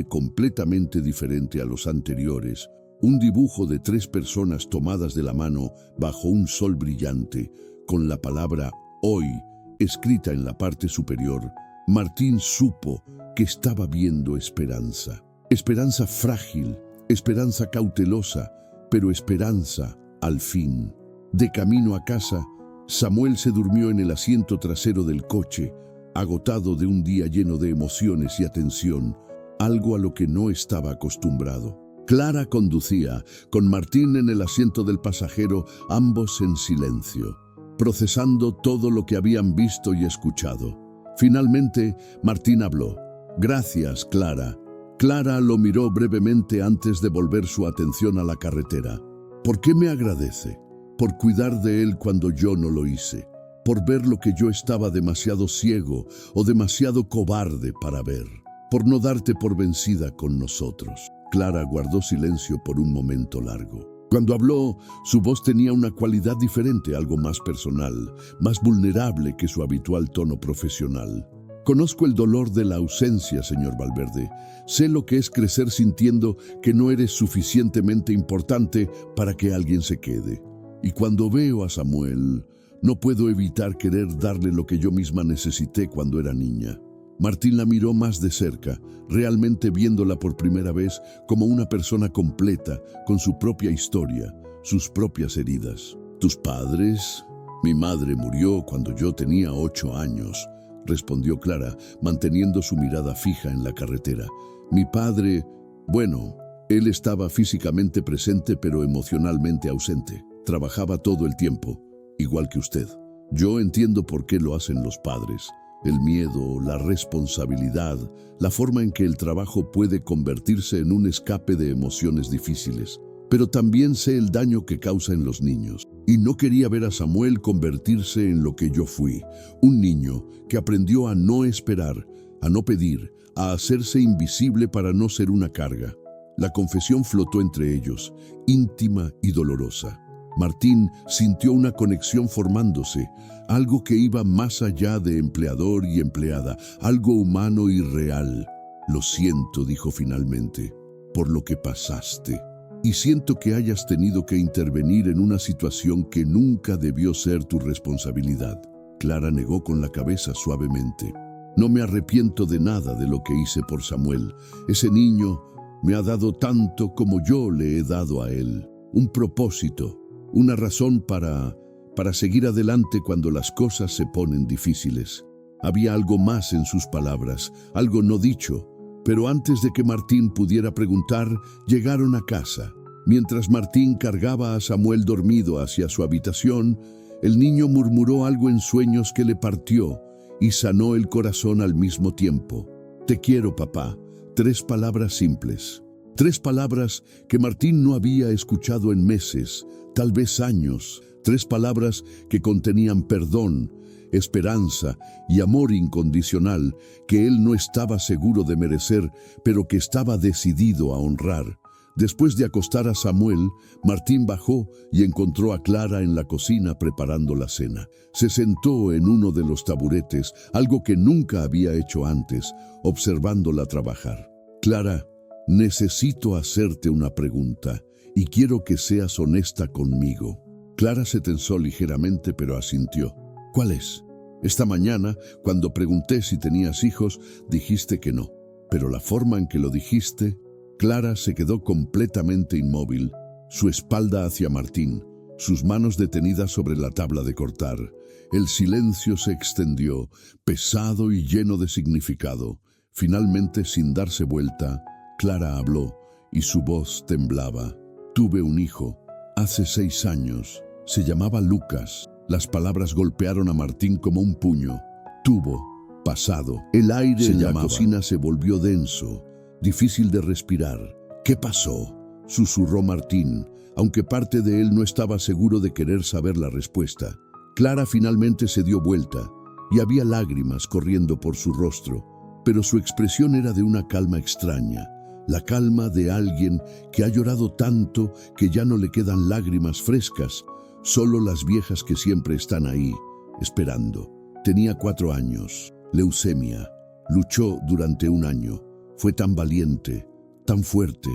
completamente diferente a los anteriores, un dibujo de 3 personas tomadas de la mano bajo un sol brillante, con la palabra hoy escrita en la parte superior, Martín supo que estaba viendo esperanza. Esperanza frágil, esperanza cautelosa, pero esperanza al fin. De camino a casa, Samuel se durmió en el asiento trasero del coche, agotado de un día lleno de emociones y atención, algo a lo que no estaba acostumbrado. Clara conducía, con Martín en el asiento del pasajero, ambos en silencio, procesando todo lo que habían visto y escuchado. Finalmente, Martín habló. Gracias, Clara. Clara lo miró brevemente antes de volver su atención a la carretera. ¿Por qué me agradece? Por cuidar de él cuando yo no lo hice, por ver lo que yo estaba demasiado ciego o demasiado cobarde para ver, por no darte por vencida con nosotros. Clara guardó silencio por un momento largo. Cuando habló, su voz tenía una cualidad diferente, algo más personal, más vulnerable que su habitual tono profesional. Conozco el dolor de la ausencia, señor Valverde. Sé lo que es crecer sintiendo que no eres suficientemente importante para que alguien se quede. Y cuando veo a Samuel, no puedo evitar querer darle lo que yo misma necesité cuando era niña. Martín la miró más de cerca, realmente viéndola por primera vez como una persona completa, con su propia historia, sus propias heridas. ¿Tus padres? Mi madre murió cuando yo tenía 8 años, respondió Clara, manteniendo su mirada fija en la carretera. Mi padre, bueno, él estaba físicamente presente pero emocionalmente ausente. Trabajaba todo el tiempo, igual que usted. Yo entiendo por qué lo hacen los padres. El miedo, la responsabilidad, la forma en que el trabajo puede convertirse en un escape de emociones difíciles. Pero también sé el daño que causa en los niños. Y no quería ver a Samuel convertirse en lo que yo fui. Un niño que aprendió a no esperar, a no pedir, a hacerse invisible para no ser una carga. La confesión flotó entre ellos, íntima y dolorosa. Martín sintió una conexión formándose, algo que iba más allá de empleador y empleada, algo humano y real. Lo siento, dijo finalmente, por lo que pasaste. Y siento que hayas tenido que intervenir en una situación que nunca debió ser tu responsabilidad. Clara negó con la cabeza suavemente. No me arrepiento de nada de lo que hice por Samuel. Ese niño me ha dado tanto como yo le he dado a él. Un propósito. Una razón para seguir adelante cuando las cosas se ponen difíciles. Había algo más en sus palabras, algo no dicho, pero antes de que Martín pudiera preguntar, llegaron a casa. Mientras Martín cargaba a Samuel dormido hacia su habitación, el niño murmuró algo en sueños que le partió y sanó el corazón al mismo tiempo. Te quiero, papá. 3 palabras simples. 3 palabras que Martín no había escuchado en meses, tal vez años. 3 palabras que contenían perdón, esperanza y amor incondicional que él no estaba seguro de merecer, pero que estaba decidido a honrar. Después de acostar a Samuel, Martín bajó y encontró a Clara en la cocina preparando la cena. Se sentó en uno de los taburetes, algo que nunca había hecho antes, observándola trabajar. Clara, necesito hacerte una pregunta. y quiero que seas honesta conmigo. Clara se tensó ligeramente, pero asintió. ¿Cuál es? Esta mañana, cuando pregunté si tenías hijos, dijiste que no. Pero la forma en que lo dijiste... Clara se quedó completamente inmóvil, su espalda hacia Martín, sus manos detenidas sobre la tabla de cortar. El silencio se extendió, pesado y lleno de significado. Finalmente, sin darse vuelta, Clara habló, y su voz temblaba. Tuve un hijo, hace 6 años. Se llamaba Lucas. Las palabras golpearon a Martín como un puño. Tuvo, pasado. El aire en la cocina se volvió denso, difícil de respirar. ¿Qué pasó?, susurró Martín, aunque parte de él no estaba seguro de querer saber la respuesta. Clara finalmente se dio vuelta, y había lágrimas corriendo por su rostro, pero su expresión era de una calma extraña, la calma de alguien que ha llorado tanto que ya no le quedan lágrimas frescas, solo las viejas que siempre están ahí, esperando. Tenía 4 años, leucemia, luchó durante 1 año. Fue tan valiente, tan fuerte,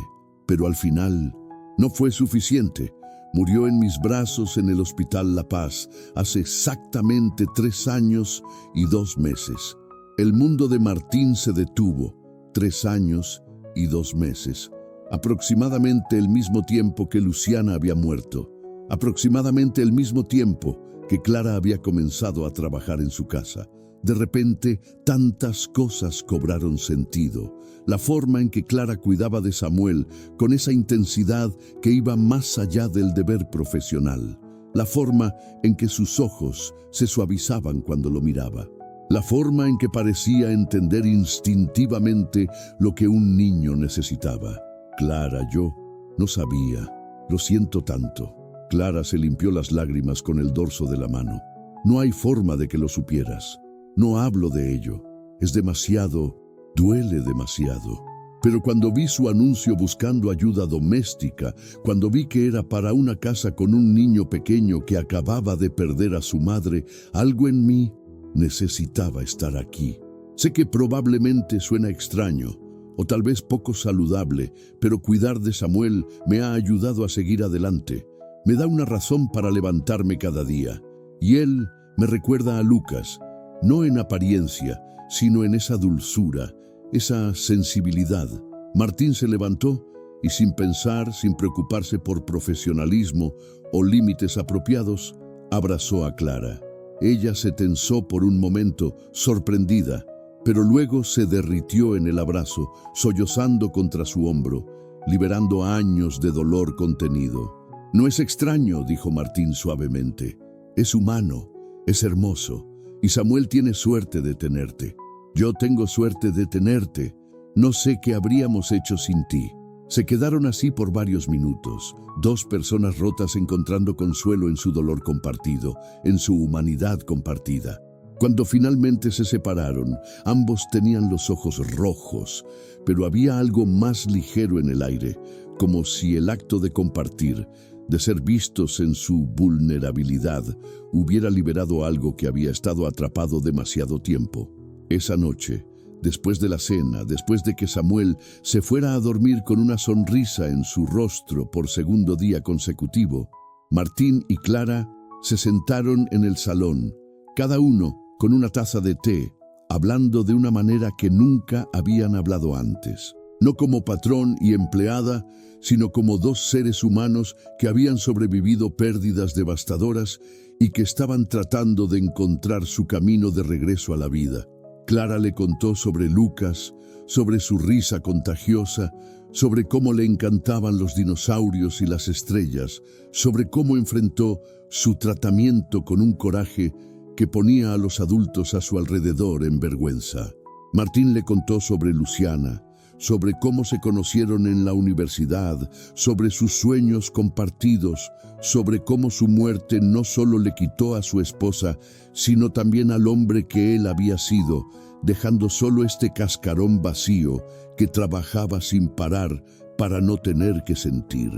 pero al final no fue suficiente. Murió en mis brazos en el Hospital La Paz hace exactamente 3 años y 2 meses. El mundo de Martín se detuvo, 3 años y 2 meses. Aproximadamente el mismo tiempo que Luciana había muerto. Aproximadamente el mismo tiempo que Clara había comenzado a trabajar en su casa. De repente, tantas cosas cobraron sentido. La forma en que Clara cuidaba de Samuel, con esa intensidad que iba más allá del deber profesional. La forma en que sus ojos se suavizaban cuando lo miraba. La forma en que parecía entender instintivamente lo que un niño necesitaba. Clara, yo no sabía. Lo siento tanto. Clara se limpió las lágrimas con el dorso de la mano. No hay forma de que lo supieras. No hablo de ello. Es demasiado, duele demasiado. Pero cuando vi su anuncio buscando ayuda doméstica, cuando vi que era para una casa con un niño pequeño que acababa de perder a su madre, algo en mí necesitaba estar aquí. Sé que probablemente suena extraño, o tal vez poco saludable, pero cuidar de Samuel me ha ayudado a seguir adelante. Me da una razón para levantarme cada día. Y él me recuerda a Lucas, no en apariencia, sino en esa dulzura, esa sensibilidad. Martín se levantó y sin pensar, sin preocuparse por profesionalismo o límites apropiados, abrazó a Clara. Ella se tensó por un momento, sorprendida, pero luego se derritió en el abrazo, sollozando contra su hombro, liberando años de dolor contenido. No es extraño, dijo Martín suavemente. Es humano, es hermoso. Y Samuel tiene suerte de tenerte. Yo tengo suerte de tenerte. No sé qué habríamos hecho sin ti. Se quedaron así por varios minutos, 2 personas rotas encontrando consuelo en su dolor compartido, en su humanidad compartida. Cuando finalmente se separaron, ambos tenían los ojos rojos, pero había algo más ligero en el aire, como si el acto de compartir, de ser vistos en su vulnerabilidad, hubiera liberado algo que había estado atrapado demasiado tiempo. Esa noche, después de la cena, después de que Samuel se fuera a dormir con una sonrisa en su rostro por 2º día consecutivo, Martín y Clara se sentaron en el salón, cada uno con una taza de té, hablando de una manera que nunca habían hablado antes. No como patrón y empleada, sino como 2 seres humanos que habían sobrevivido pérdidas devastadoras y que estaban tratando de encontrar su camino de regreso a la vida. Clara le contó sobre Lucas, sobre su risa contagiosa, sobre cómo le encantaban los dinosaurios y las estrellas, sobre cómo enfrentó su tratamiento con un coraje que ponía a los adultos a su alrededor en vergüenza. Martín le contó sobre Luciana, sobre cómo se conocieron en la universidad, sobre sus sueños compartidos, sobre cómo su muerte no solo le quitó a su esposa, sino también al hombre que él había sido, dejando solo este cascarón vacío que trabajaba sin parar para no tener que sentir.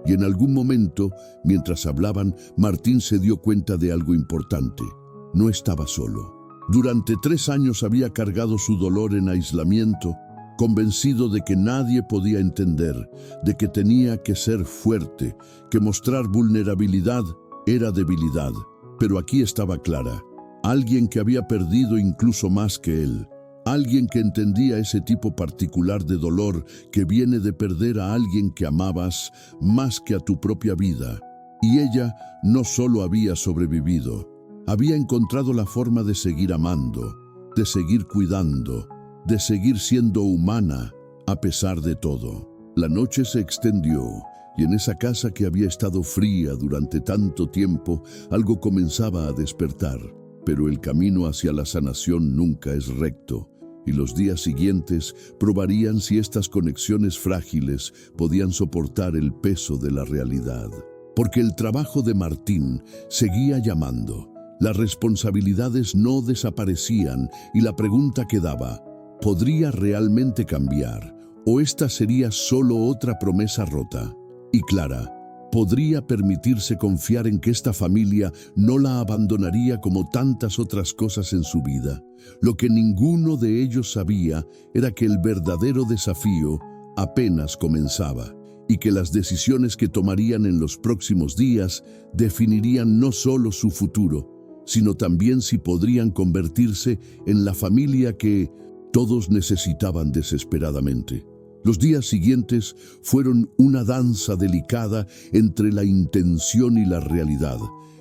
Y en algún momento, mientras hablaban, Martín se dio cuenta de algo importante. No estaba solo. Durante 3 años había cargado su dolor en aislamiento, convencido de que nadie podía entender, de que tenía que ser fuerte, que mostrar vulnerabilidad era debilidad. Pero aquí estaba Clara, alguien que había perdido incluso más que él, alguien que entendía ese tipo particular de dolor que viene de perder a alguien que amabas más que a tu propia vida. Y ella no solo había sobrevivido, había encontrado la forma de seguir amando, de seguir cuidando, de seguir siendo humana a pesar de todo. La noche se extendió y en esa casa que había estado fría durante tanto tiempo, algo comenzaba a despertar. Pero el camino hacia la sanación nunca es recto, y los días siguientes probarían si estas conexiones frágiles podían soportar el peso de la realidad. Porque el trabajo de Martín seguía llamando. Las responsabilidades no desaparecían y la pregunta quedaba: ¿podría realmente cambiar? ¿O esta sería solo otra promesa rota? Y Clara, ¿podría permitirse confiar en que esta familia no la abandonaría como tantas otras cosas en su vida? Lo que ninguno de ellos sabía era que el verdadero desafío apenas comenzaba, y que las decisiones que tomarían en los próximos días definirían no solo su futuro, sino también si podrían convertirse en la familia que todos necesitaban desesperadamente. Los días siguientes fueron una danza delicada entre la intención y la realidad,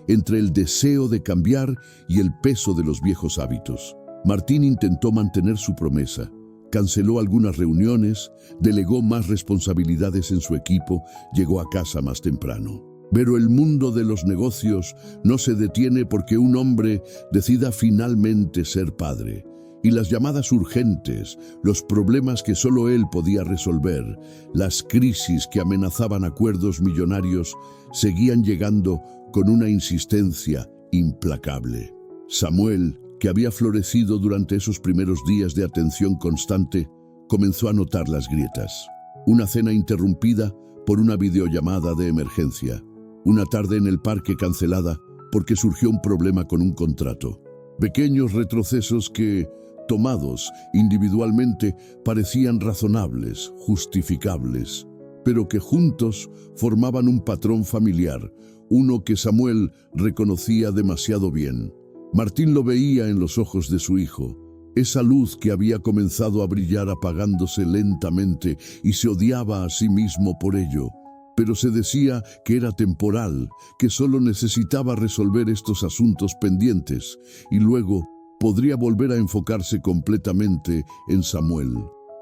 entre el deseo de cambiar y el peso de los viejos hábitos. Martín intentó mantener su promesa, canceló algunas reuniones, delegó más responsabilidades en su equipo, llegó a casa más temprano. Pero el mundo de los negocios no se detiene porque un hombre decida finalmente ser padre. Y las llamadas urgentes, los problemas que solo él podía resolver, las crisis que amenazaban acuerdos millonarios, seguían llegando con una insistencia implacable. Samuel, que había florecido durante esos primeros días de atención constante, comenzó a notar las grietas. Una cena interrumpida por una videollamada de emergencia. Una tarde en el parque cancelada porque surgió un problema con un contrato. Pequeños retrocesos que, tomados individualmente, parecían razonables, justificables, pero que juntos formaban un patrón familiar, uno que Samuel reconocía demasiado bien. Martín lo veía en los ojos de su hijo, esa luz que había comenzado a brillar apagándose lentamente, y se odiaba a sí mismo por ello. Pero se decía que era temporal, que solo necesitaba resolver estos asuntos pendientes, y luego podría volver a enfocarse completamente en Samuel.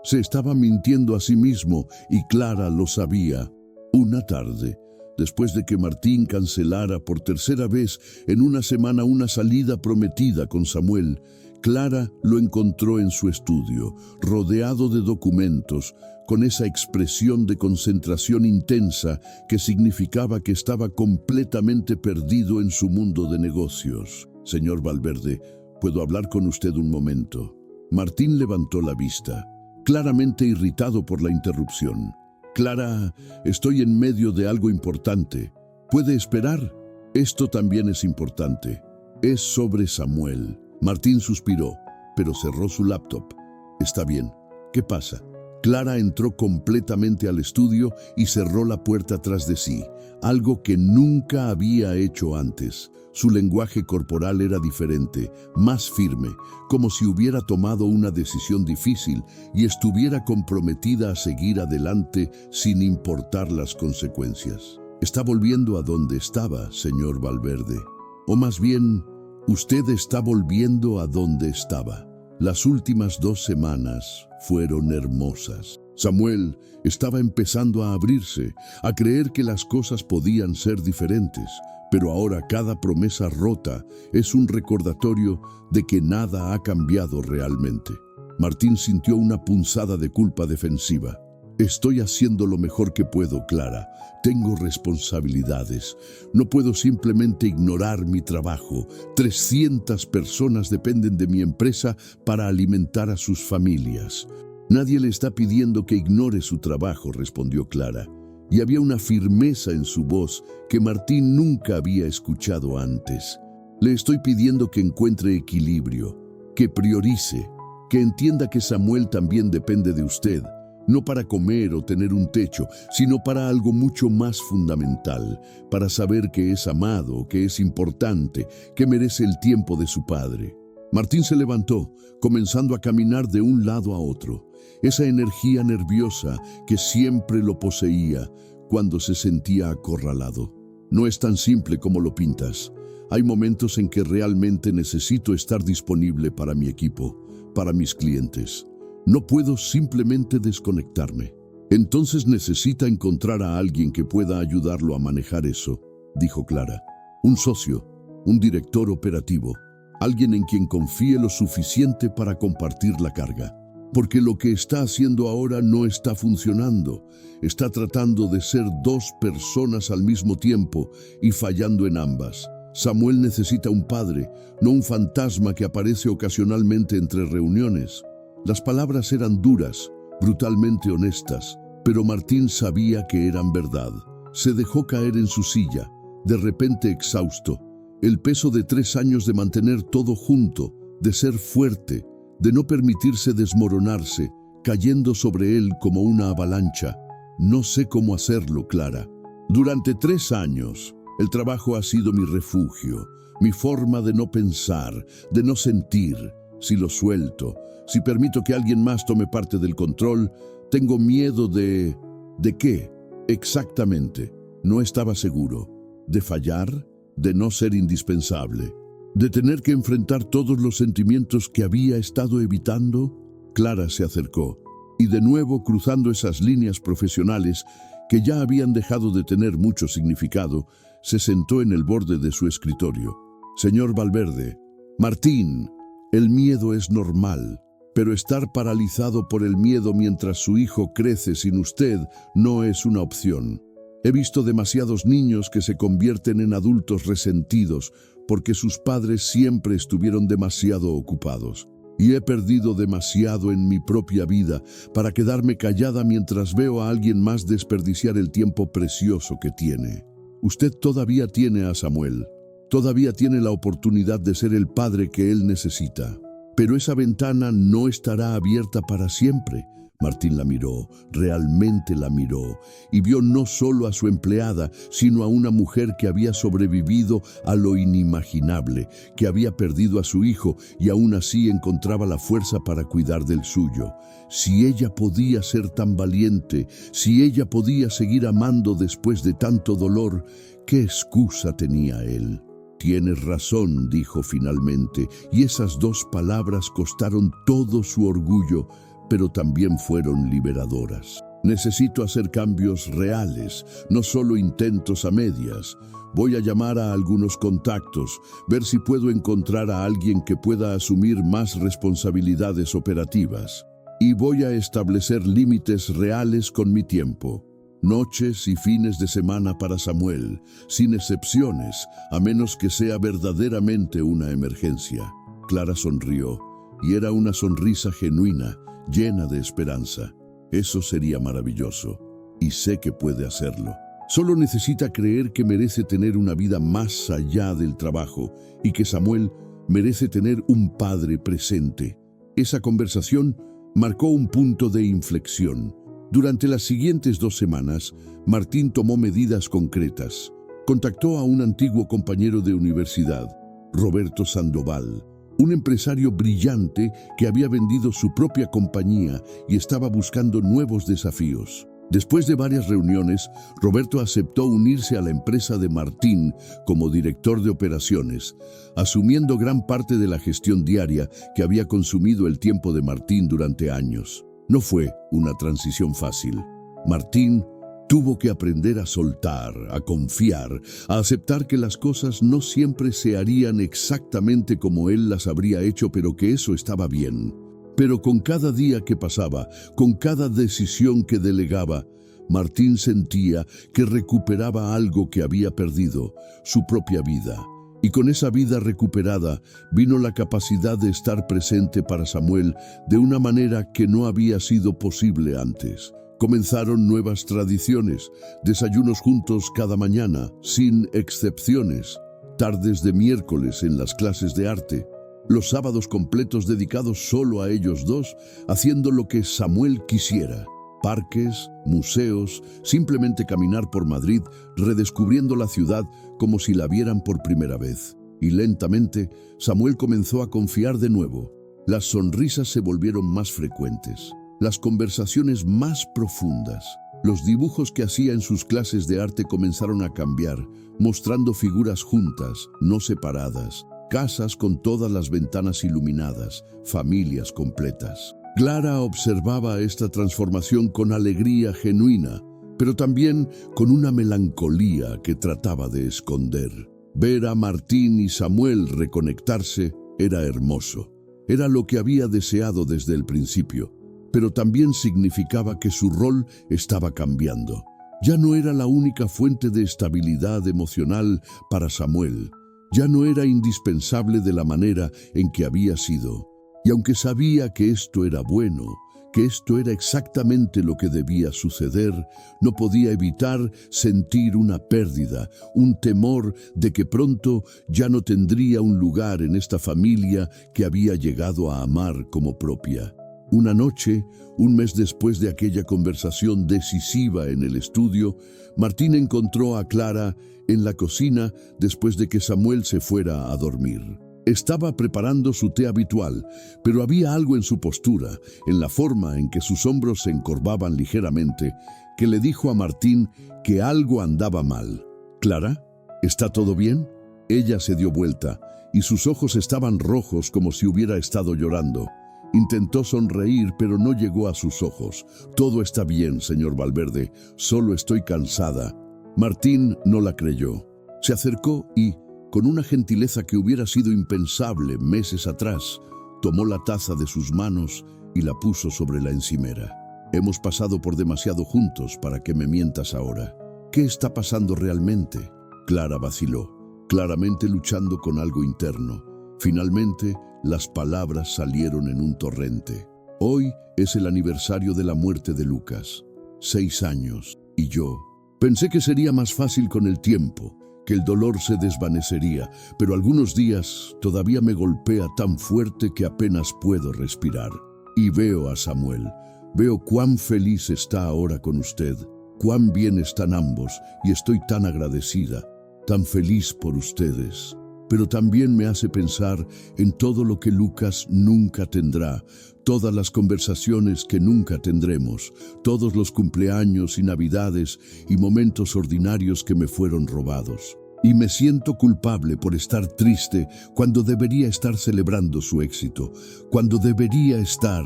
Se estaba mintiendo a sí mismo y Clara lo sabía. Una tarde, después de que Martín cancelara por tercera vez en una semana una salida prometida con Samuel, Clara lo encontró en su estudio, rodeado de documentos, con esa expresión de concentración intensa que significaba que estaba completamente perdido en su mundo de negocios. «Señor Valverde, ¿puedo hablar con usted un momento?». Martín levantó la vista, claramente irritado por la interrupción. «Clara, estoy en medio de algo importante. ¿Puede esperar?». «Esto también es importante. Es sobre Samuel». Martín suspiró, pero cerró su laptop. «Está bien. ¿Qué pasa?». Clara entró completamente al estudio y cerró la puerta tras de sí, algo que nunca había hecho antes. Su lenguaje corporal era diferente, más firme, como si hubiera tomado una decisión difícil y estuviera comprometida a seguir adelante sin importar las consecuencias. «Está volviendo a donde estaba, señor Valverde. O más bien, usted está volviendo a donde estaba. Las últimas 2 semanas fueron hermosas». Samuel estaba empezando a abrirse, a creer que las cosas podían ser diferentes, pero ahora cada promesa rota es un recordatorio de que nada ha cambiado realmente. Martín sintió una punzada de culpa defensiva. «Estoy haciendo lo mejor que puedo, Clara. Tengo responsabilidades. No puedo simplemente ignorar mi trabajo. 300 personas dependen de mi empresa para alimentar a sus familias». «Nadie le está pidiendo que ignore su trabajo», respondió Clara, y había una firmeza en su voz que Martín nunca había escuchado antes. «Le estoy pidiendo que encuentre equilibrio, que priorice, que entienda que Samuel también depende de usted, no para comer o tener un techo, sino para algo mucho más fundamental, para saber que es amado, que es importante, que merece el tiempo de su padre. Martín se levantó, comenzando a caminar de un lado a otro. Esa energía nerviosa que siempre lo poseía cuando se sentía acorralado. No es tan simple como lo pintas. Hay momentos en que realmente necesito estar disponible para mi equipo, para mis clientes. No puedo simplemente desconectarme. Entonces necesita encontrar a alguien que pueda ayudarlo a manejar eso, dijo Clara. Un socio, un director operativo, alguien en quien confíe lo suficiente para compartir la carga. Porque lo que está haciendo ahora no está funcionando. Está tratando de ser dos personas al mismo tiempo y fallando en ambas. Samuel necesita un padre, no un fantasma que aparece ocasionalmente entre reuniones. Las palabras eran duras, brutalmente honestas, pero Martín sabía que eran verdad. Se dejó caer en su silla, de repente exhausto. El peso de 3 años de mantener todo junto, de ser fuerte, de no permitirse desmoronarse, cayendo sobre él como una avalancha. No sé cómo hacerlo, Clara. Durante 3 años, el trabajo ha sido mi refugio, mi forma de no pensar, de no sentir. Si lo suelto, si permito que alguien más tome parte del control, tengo miedo de... ¿De qué? Exactamente. No estaba seguro. ¿De fallar? ¿De no ser indispensable? ¿De tener que enfrentar todos los sentimientos que había estado evitando? Clara se acercó, y de nuevo cruzando esas líneas profesionales que ya habían dejado de tener mucho significado, se sentó en el borde de su escritorio. Señor Valverde, Martín, el miedo es normal, pero estar paralizado por el miedo mientras su hijo crece sin usted no es una opción. He visto demasiados niños que se convierten en adultos resentidos porque sus padres siempre estuvieron demasiado ocupados. Y he perdido demasiado en mi propia vida para quedarme callada mientras veo a alguien más desperdiciar el tiempo precioso que tiene. Usted todavía tiene a Samuel, todavía tiene la oportunidad de ser el padre que él necesita. Pero esa ventana no estará abierta para siempre. Martín la miró, realmente la miró, y vio no solo a su empleada, sino a una mujer que había sobrevivido a lo inimaginable, que había perdido a su hijo y aún así encontraba la fuerza para cuidar del suyo. Si ella podía ser tan valiente, si ella podía seguir amando después de tanto dolor, ¿qué excusa tenía él? Tienes razón, dijo finalmente, y esas 2 palabras costaron todo su orgullo, pero también fueron liberadoras. Necesito hacer cambios reales, no solo intentos a medias. Voy a llamar a algunos contactos, ver si puedo encontrar a alguien que pueda asumir más responsabilidades operativas. Y voy a establecer límites reales con mi tiempo. Noches y fines de semana para Samuel, sin excepciones, a menos que sea verdaderamente una emergencia. Clara sonrió, y era una sonrisa genuina, llena de esperanza. Eso sería maravilloso, y sé que puede hacerlo. Solo necesita creer que merece tener una vida más allá del trabajo y que Samuel merece tener un padre presente. Esa conversación marcó un punto de inflexión. Durante las siguientes 2 semanas, Martín tomó medidas concretas. Contactó a un antiguo compañero de universidad, Roberto Sandoval, un empresario brillante que había vendido su propia compañía y estaba buscando nuevos desafíos. Después de varias reuniones, Roberto aceptó unirse a la empresa de Martín como director de operaciones, asumiendo gran parte de la gestión diaria que había consumido el tiempo de Martín durante años. No fue una transición fácil. Martín tuvo que aprender a soltar, a confiar, a aceptar que las cosas no siempre se harían exactamente como él las habría hecho, pero que eso estaba bien. Pero con cada día que pasaba, con cada decisión que delegaba, Martín sentía que recuperaba algo que había perdido, su propia vida. Y con esa vida recuperada vino la capacidad de estar presente para Samuel de una manera que no había sido posible antes. Comenzaron nuevas tradiciones, desayunos juntos cada mañana, sin excepciones, tardes de miércoles en las clases de arte, los sábados completos dedicados solo a ellos dos, haciendo lo que Samuel quisiera. Parques, museos, simplemente caminar por Madrid, redescubriendo la ciudad como si la vieran por primera vez. Y lentamente, Samuel comenzó a confiar de nuevo. Las sonrisas se volvieron más frecuentes, las conversaciones más profundas. Los dibujos que hacía en sus clases de arte comenzaron a cambiar, mostrando figuras juntas, no separadas, casas con todas las ventanas iluminadas, familias completas. Clara observaba esta transformación con alegría genuina, pero también con una melancolía que trataba de esconder. Ver a Martín y Samuel reconectarse era hermoso. Era lo que había deseado desde el principio, pero también significaba que su rol estaba cambiando. Ya no era la única fuente de estabilidad emocional para Samuel. Ya no era indispensable de la manera en que había sido. Y aunque sabía que esto era bueno, que esto era exactamente lo que debía suceder, no podía evitar sentir una pérdida, un temor de que pronto ya no tendría un lugar en esta familia que había llegado a amar como propia. Una noche, un mes después de aquella conversación decisiva en el estudio, Martín encontró a Clara en la cocina después de que Samuel se fuera a dormir. Estaba preparando su té habitual, pero había algo en su postura, en la forma en que sus hombros se encorvaban ligeramente, que le dijo a Martín que algo andaba mal. «¿Clara? ¿Está todo bien?» Ella se dio vuelta, y sus ojos estaban rojos como si hubiera estado llorando. Intentó sonreír, pero no llegó a sus ojos. «Todo está bien, señor Valverde, solo estoy cansada». Martín no la creyó. Se acercó y, con una gentileza que hubiera sido impensable meses atrás, tomó la taza de sus manos y la puso sobre la encimera. «Hemos pasado por demasiado juntos para que me mientas ahora. ¿Qué está pasando realmente?» Clara vaciló, claramente luchando con algo interno. Finalmente, las palabras salieron en un torrente. «Hoy es el aniversario de la muerte de Lucas. 6 años. Y yo pensé que sería más fácil con el tiempo, que el dolor se desvanecería, pero algunos días todavía me golpea tan fuerte que apenas puedo respirar. Y veo a Samuel, veo cuán feliz está ahora con usted, cuán bien están ambos, y estoy tan agradecida, tan feliz por ustedes. Pero también me hace pensar en todo lo que Lucas nunca tendrá, todas las conversaciones que nunca tendremos, todos los cumpleaños y navidades y momentos ordinarios que me fueron robados. Y me siento culpable por estar triste cuando debería estar celebrando su éxito, cuando debería estar».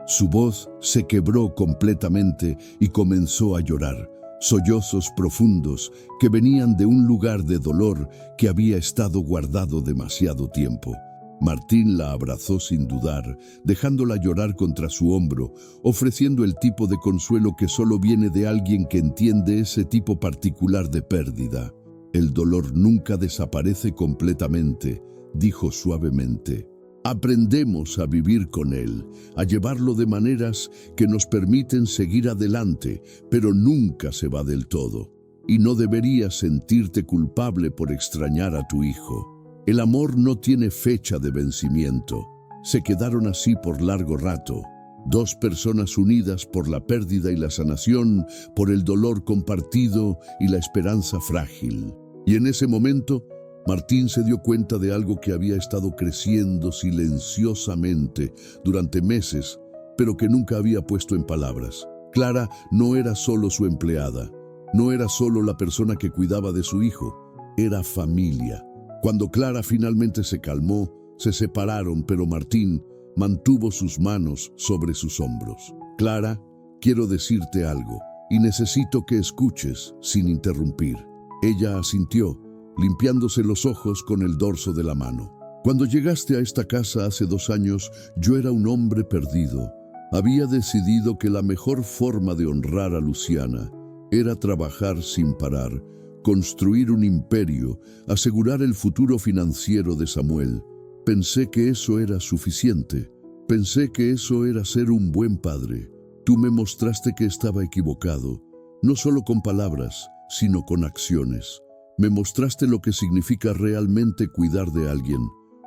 Su voz se quebró completamente y comenzó a llorar. Sollozos profundos que venían de un lugar de dolor que había estado guardado demasiado tiempo. Martín la abrazó sin dudar, dejándola llorar contra su hombro, ofreciendo el tipo de consuelo que solo viene de alguien que entiende ese tipo particular de pérdida. «El dolor nunca desaparece completamente», dijo suavemente. «Aprendemos a vivir con él, a llevarlo de maneras que nos permiten seguir adelante, pero nunca se va del todo. Y no deberías sentirte culpable por extrañar a tu hijo. El amor no tiene fecha de vencimiento. Se quedaron así por largo rato. 2 personas unidas por la pérdida y la sanación, por el dolor compartido y la esperanza frágil». Y en ese momento, Martín se dio cuenta de algo que había estado creciendo silenciosamente durante meses, pero que nunca había puesto en palabras. Clara no era solo su empleada, no era solo la persona que cuidaba de su hijo, era familia. Cuando Clara finalmente se calmó, se separaron, pero Martín mantuvo sus manos sobre sus hombros. «Clara, quiero decirte algo, y necesito que escuches sin interrumpir». Ella asintió, limpiándose los ojos con el dorso de la mano. «Cuando llegaste a esta casa hace 2 años, yo era un hombre perdido. Había decidido que la mejor forma de honrar a Luciana era trabajar sin parar, construir un imperio, asegurar el futuro financiero de Samuel. Pensé que eso era suficiente. Pensé que eso era ser un buen padre. Tú me mostraste que estaba equivocado, no solo con palabras, sino con acciones. Me mostraste lo que significa realmente cuidar de alguien,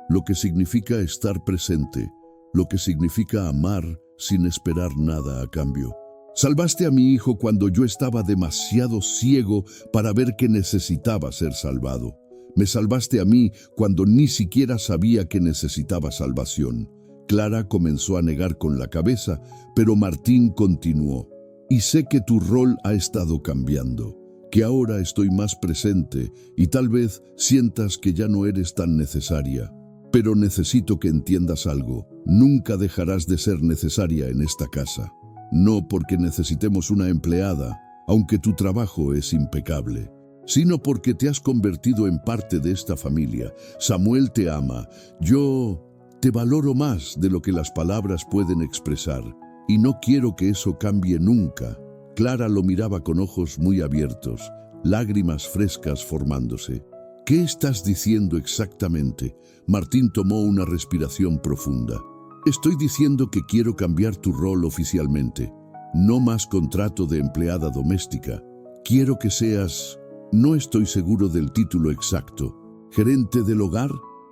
lo que significa estar presente, lo que significa amar sin esperar nada a cambio. Salvaste a mi hijo cuando yo estaba demasiado ciego para ver que necesitaba ser salvado. Me salvaste a mí cuando ni siquiera sabía que necesitaba salvación. Clara comenzó a negar con la cabeza, pero Martín continuó. Y sé que tu rol ha estado cambiando, que ahora estoy más presente y tal vez sientas que ya no eres tan necesaria. Pero necesito que entiendas algo. Nunca dejarás de ser necesaria en esta casa. No porque necesitemos una empleada, aunque tu trabajo es impecable, sino porque te has convertido en parte de esta familia. Samuel te ama. Yo te valoro más de lo que las palabras pueden expresar, y no quiero que eso cambie nunca. Clara lo miraba con ojos muy abiertos, lágrimas frescas formándose. ¿Qué estás diciendo exactamente? Martín tomó una respiración profunda. Estoy diciendo que quiero cambiar tu rol oficialmente. No más contrato de empleada doméstica. Quiero que seas, no estoy seguro del título exacto, gerente del hogar,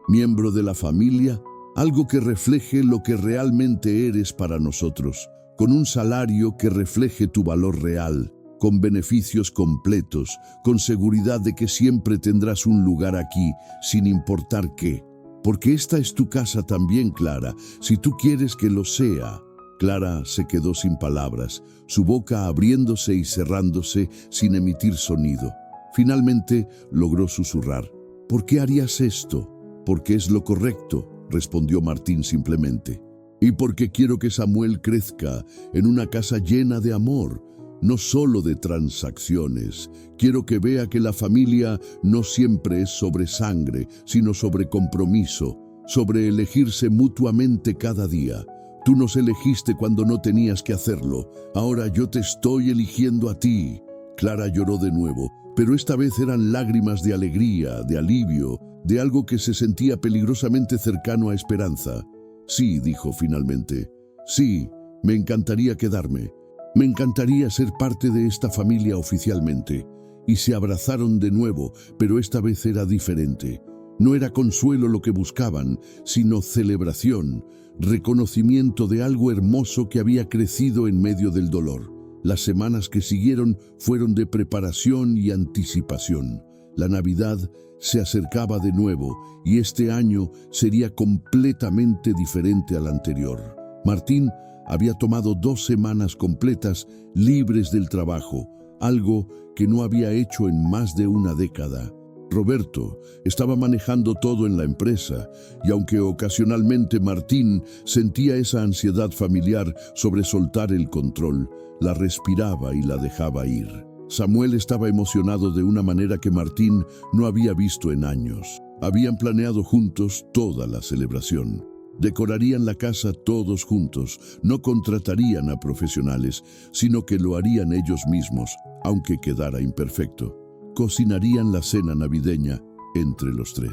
miembro de la familia, algo que refleje lo que realmente eres para nosotros, con un salario que refleje tu valor real, con beneficios completos, con seguridad de que siempre tendrás un lugar aquí, sin importar qué. Porque esta es tu casa también, Clara, si tú quieres que lo sea. Clara se quedó sin palabras, su boca abriéndose y cerrándose sin emitir sonido. Finalmente logró susurrar. ¿Por qué harías esto? Porque es lo correcto, respondió Martín simplemente. Y porque quiero que Samuel crezca en una casa llena de amor, no solo de transacciones. Quiero que vea que la familia no siempre es sobre sangre, sino sobre compromiso, sobre elegirse mutuamente cada día. Tú nos elegiste cuando no tenías que hacerlo. Ahora yo te estoy eligiendo a ti. Clara lloró de nuevo, pero esta vez eran lágrimas de alegría, de alivio, de algo que se sentía peligrosamente cercano a esperanza. Sí, dijo finalmente. Sí, me encantaría quedarme. Me encantaría ser parte de esta familia oficialmente. Y se abrazaron de nuevo, pero esta vez era diferente. No era consuelo lo que buscaban, sino celebración, reconocimiento de algo hermoso que había crecido en medio del dolor. Las semanas que siguieron fueron de preparación y anticipación. La Navidad se acercaba de nuevo y este año sería completamente diferente al anterior. Martín había tomado 2 semanas completas libres del trabajo, algo que no había hecho en más de una década. Roberto estaba manejando todo en la empresa y aunque ocasionalmente Martín sentía esa ansiedad familiar sobre soltar el control, la respiraba y la dejaba ir. Samuel estaba emocionado de una manera que Martín no había visto en años. Habían planeado juntos toda la celebración. Decorarían la casa todos juntos, no contratarían a profesionales, sino que lo harían ellos mismos, aunque quedara imperfecto. Cocinarían la cena navideña entre los 3.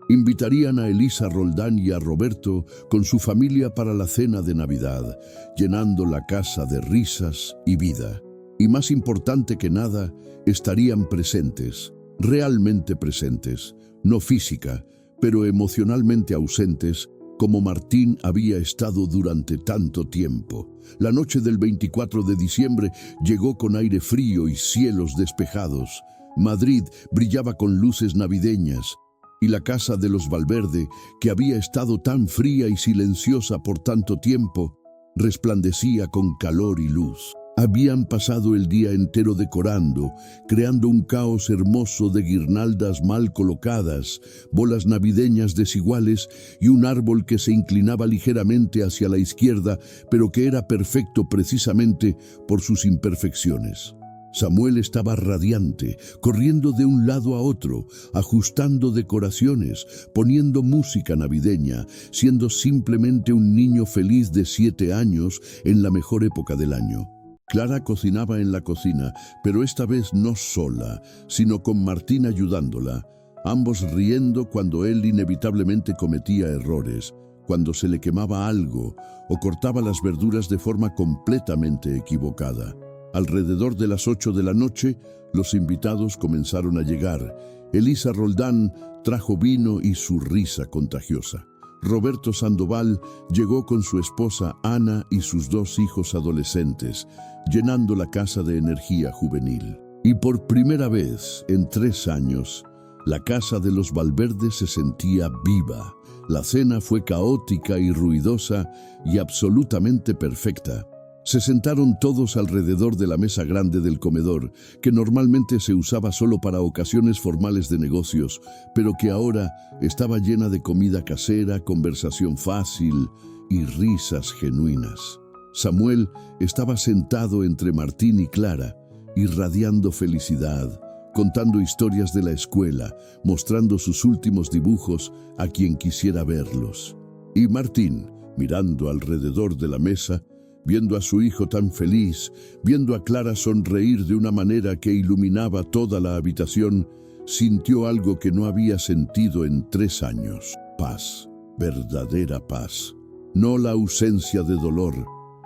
Invitarían a Elisa Roldán y a Roberto con su familia para la cena de Navidad, llenando la casa de risas y vida. Y más importante que nada, estarían presentes, realmente presentes, no física, pero emocionalmente ausentes, como Martín había estado durante tanto tiempo. La noche del 24 de diciembre llegó con aire frío y cielos despejados. Madrid brillaba con luces navideñas, y la casa de los Valverde, que había estado tan fría y silenciosa por tanto tiempo, resplandecía con calor y luz. Habían pasado el día entero decorando, creando un caos hermoso de guirnaldas mal colocadas, bolas navideñas desiguales y un árbol que se inclinaba ligeramente hacia la izquierda, pero que era perfecto precisamente por sus imperfecciones. Samuel estaba radiante, corriendo de un lado a otro, ajustando decoraciones, poniendo música navideña, siendo simplemente un niño feliz de 7 años en la mejor época del año. Clara cocinaba en la cocina, pero esta vez no sola, sino con Martín ayudándola, ambos riendo cuando él inevitablemente cometía errores, cuando se le quemaba algo o cortaba las verduras de forma completamente equivocada. Alrededor de las 8 de la noche, los invitados comenzaron a llegar, Elisa Roldán trajo vino y su risa contagiosa. Roberto Sandoval llegó con su esposa Ana y sus 2 hijos adolescentes, llenando la casa de energía juvenil. Y por primera vez en 3 años, la casa de los Valverde se sentía viva. La cena fue caótica y ruidosa y absolutamente perfecta. Se sentaron todos alrededor de la mesa grande del comedor, que normalmente se usaba solo para ocasiones formales de negocios, pero que ahora estaba llena de comida casera, conversación fácil y risas genuinas. Samuel estaba sentado entre Martín y Clara, irradiando felicidad, contando historias de la escuela, mostrando sus últimos dibujos a quien quisiera verlos. Y Martín, mirando alrededor de la mesa, viendo a su hijo tan feliz, viendo a Clara sonreír de una manera que iluminaba toda la habitación, sintió algo que no había sentido en 3 años. Paz, verdadera paz. No la ausencia de dolor,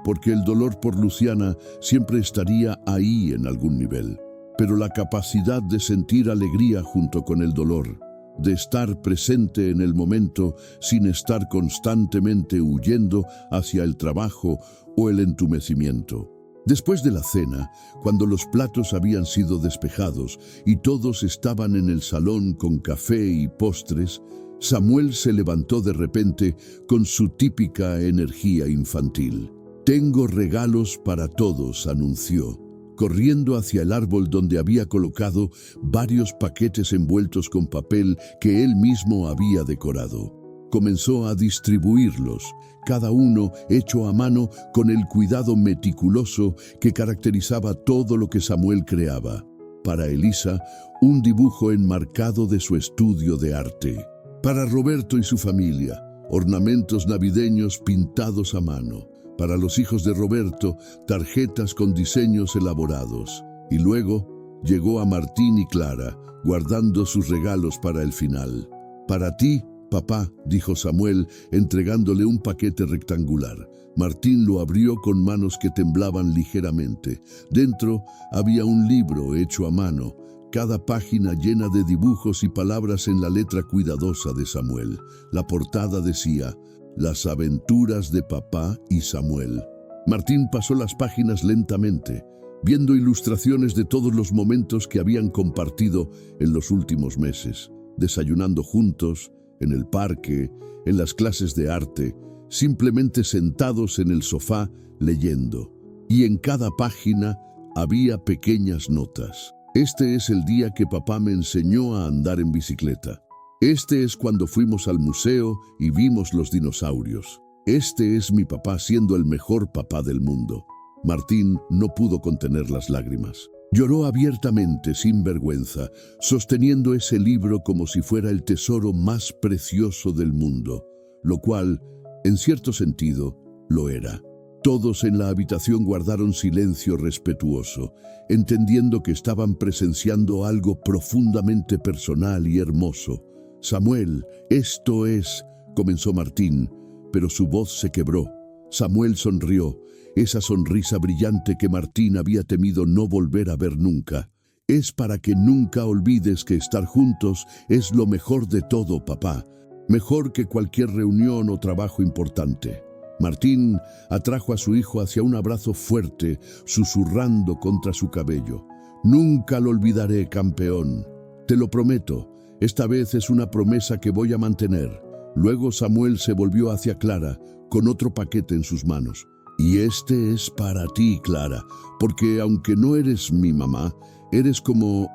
porque el dolor por Luciana siempre estaría ahí en algún nivel, pero la capacidad de sentir alegría junto con el dolor, de estar presente en el momento sin estar constantemente huyendo hacia el trabajo o el entumecimiento. Después de la cena, cuando los platos habían sido despejados y todos estaban en el salón con café y postres, Samuel se levantó de repente con su típica energía infantil. «Tengo regalos para todos», anunció, corriendo hacia el árbol donde había colocado varios paquetes envueltos con papel que él mismo había decorado. Comenzó a distribuirlos, cada uno hecho a mano con el cuidado meticuloso que caracterizaba todo lo que Samuel creaba. Para Elisa, un dibujo enmarcado de su estudio de arte. Para Roberto y su familia, ornamentos navideños pintados a mano. Para los hijos de Roberto, tarjetas con diseños elaborados. Y luego llegó a Martín y Clara, guardando sus regalos para el final. «Para ti, papá», dijo Samuel, entregándole un paquete rectangular. Martín lo abrió con manos que temblaban ligeramente. Dentro había un libro hecho a mano, cada página llena de dibujos y palabras en la letra cuidadosa de Samuel. La portada decía: «Las aventuras de papá y Samuel». Martín pasó las páginas lentamente, viendo ilustraciones de todos los momentos que habían compartido en los últimos meses, desayunando juntos, en el parque, en las clases de arte, simplemente sentados en el sofá leyendo. Y en cada página había pequeñas notas. «Este es el día que papá me enseñó a andar en bicicleta. Este es cuando fuimos al museo y vimos los dinosaurios. Este es mi papá siendo el mejor papá del mundo». Martín no pudo contener las lágrimas. Lloró abiertamente, sin vergüenza, sosteniendo ese libro como si fuera el tesoro más precioso del mundo, lo cual, en cierto sentido, lo era. Todos en la habitación guardaron silencio respetuoso, entendiendo que estaban presenciando algo profundamente personal y hermoso. «Samuel, esto es», comenzó Martín, pero su voz se quebró. Samuel sonrió, esa sonrisa brillante que Martín había temido no volver a ver nunca. «Es para que nunca olvides que estar juntos es lo mejor de todo, papá. Mejor que cualquier reunión o trabajo importante». Martín atrajo a su hijo hacia un abrazo fuerte, susurrando contra su cabello. «Nunca lo olvidaré, campeón. Te lo prometo. Esta vez es una promesa que voy a mantener». Luego Samuel se volvió hacia Clara, con otro paquete en sus manos. «Y este es para ti, Clara, porque aunque no eres mi mamá, eres como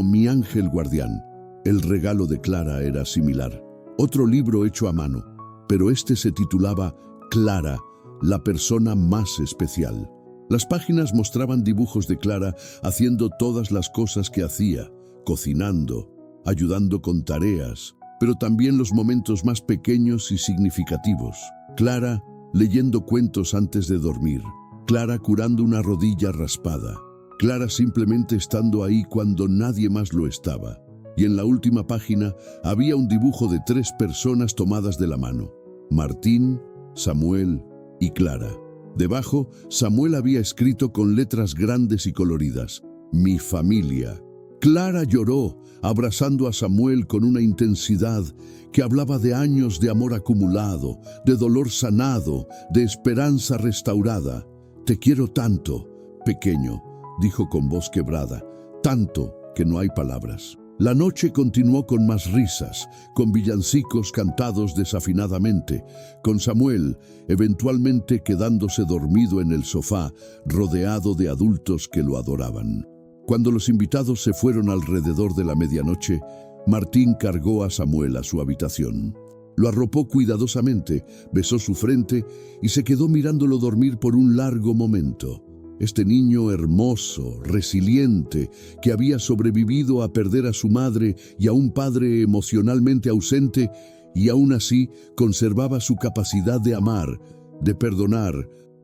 mi ángel guardián». El regalo de Clara era similar. Otro libro hecho a mano, pero este se titulaba «Clara, la persona más especial». Las páginas mostraban dibujos de Clara haciendo todas las cosas que hacía, cocinando, ayudando con tareas, pero también los momentos más pequeños y significativos. Clara leyendo cuentos antes de dormir, Clara curando una rodilla raspada, Clara simplemente estando ahí cuando nadie más lo estaba. Y en la última página había un dibujo de 3 personas tomadas de la mano: Martín, Samuel y Clara. Debajo, Samuel había escrito con letras grandes y coloridas: «Mi familia». Clara lloró, abrazando a Samuel con una intensidad que hablaba de años de amor acumulado, de dolor sanado, de esperanza restaurada. «Te quiero tanto, pequeño», dijo con voz quebrada, «tanto que no hay palabras». La noche continuó con más risas, con villancicos cantados desafinadamente, con Samuel eventualmente quedándose dormido en el sofá, rodeado de adultos que lo adoraban. Cuando los invitados se fueron alrededor de la medianoche, Martín cargó a Samuel a su habitación. Lo arropó cuidadosamente, besó su frente y se quedó mirándolo dormir por un largo momento. Este niño hermoso, resiliente, que había sobrevivido a perder a su madre y a un padre emocionalmente ausente, y aún así conservaba su capacidad de amar, de perdonar,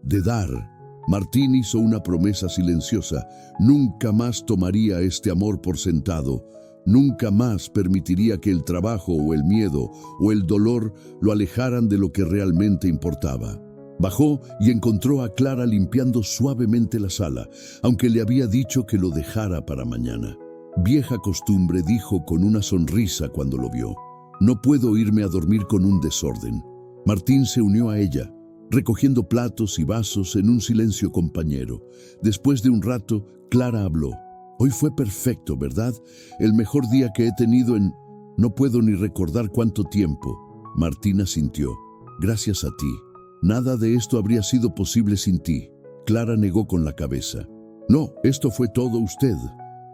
de dar. Martín hizo una promesa silenciosa: nunca más tomaría este amor por sentado, nunca más permitiría que el trabajo o el miedo o el dolor lo alejaran de lo que realmente importaba. Bajó y encontró a Clara limpiando suavemente la sala, aunque le había dicho que lo dejara para mañana. «Vieja costumbre», dijo con una sonrisa cuando lo vio. «No puedo irme a dormir con un desorden». Martín se unió a ella, recogiendo platos y vasos en un silencio compañero. Después de un rato, Clara habló. «Hoy fue perfecto, ¿verdad? El mejor día que he tenido en... no puedo ni recordar cuánto tiempo». Martín asintió. «Gracias a ti. Nada de esto habría sido posible sin ti». Clara negó con la cabeza. «No, esto fue todo usted.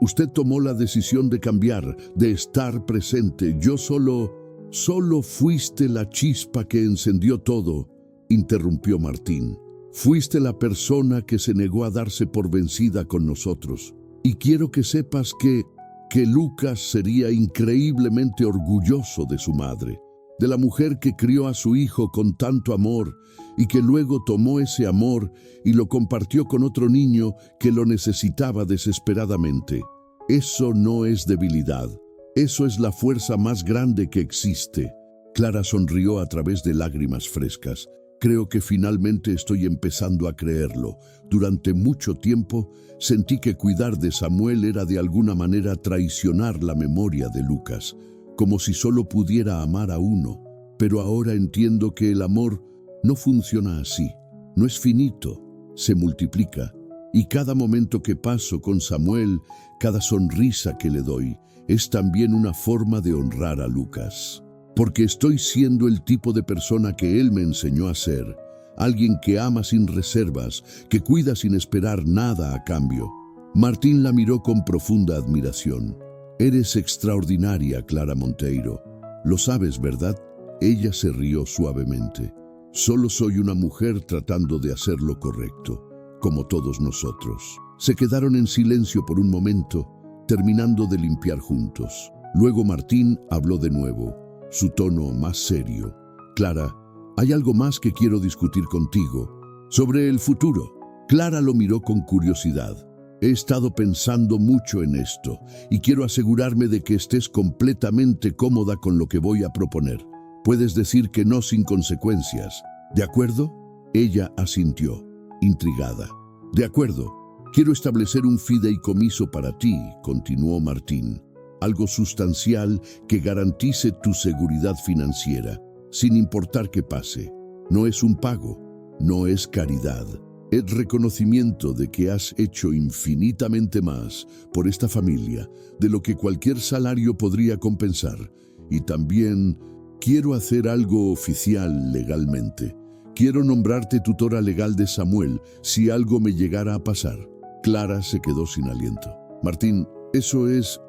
Usted tomó la decisión de cambiar, de estar presente. Yo solo fuiste la chispa que encendió todo», interrumpió Martín. «Fuiste la persona que se negó a darse por vencida con nosotros. Y quiero que sepas que Lucas sería increíblemente orgulloso de su madre, de la mujer que crió a su hijo con tanto amor y que luego tomó ese amor y lo compartió con otro niño que lo necesitaba desesperadamente. Eso no es debilidad, eso es la fuerza más grande que existe». Clara sonrió a través de lágrimas frescas. «Creo que finalmente estoy empezando a creerlo. Durante mucho tiempo sentí que cuidar de Samuel era de alguna manera traicionar la memoria de Lucas, como si solo pudiera amar a uno. Pero ahora entiendo que el amor no funciona así. No es finito, se multiplica. Y cada momento que paso con Samuel, cada sonrisa que le doy, es también una forma de honrar a Lucas. Porque estoy siendo el tipo de persona que él me enseñó a ser. Alguien que ama sin reservas, que cuida sin esperar nada a cambio». Martín la miró con profunda admiración. «Eres extraordinaria, Clara Monteiro. Lo sabes, ¿verdad?». Ella se rió suavemente. «Solo soy una mujer tratando de hacer lo correcto, como todos nosotros». Se quedaron en silencio por un momento, terminando de limpiar juntos. Luego Martín habló de nuevo, su tono más serio. «Clara, hay algo más que quiero discutir contigo, sobre el futuro». Clara lo miró con curiosidad. «He estado pensando mucho en esto y quiero asegurarme de que estés completamente cómoda con lo que voy a proponer. Puedes decir que no sin consecuencias, ¿de acuerdo?». Ella asintió, intrigada. «De acuerdo. Quiero establecer un fideicomiso para ti», continuó Martín. «Algo sustancial que garantice tu seguridad financiera, sin importar qué pase. No es un pago, no es caridad. Es reconocimiento de que has hecho infinitamente más por esta familia de lo que cualquier salario podría compensar. Y también quiero hacer algo oficial legalmente. Quiero nombrarte tutora legal de Samuel si algo me llegara a pasar». Clara se quedó sin aliento. «Martín, eso es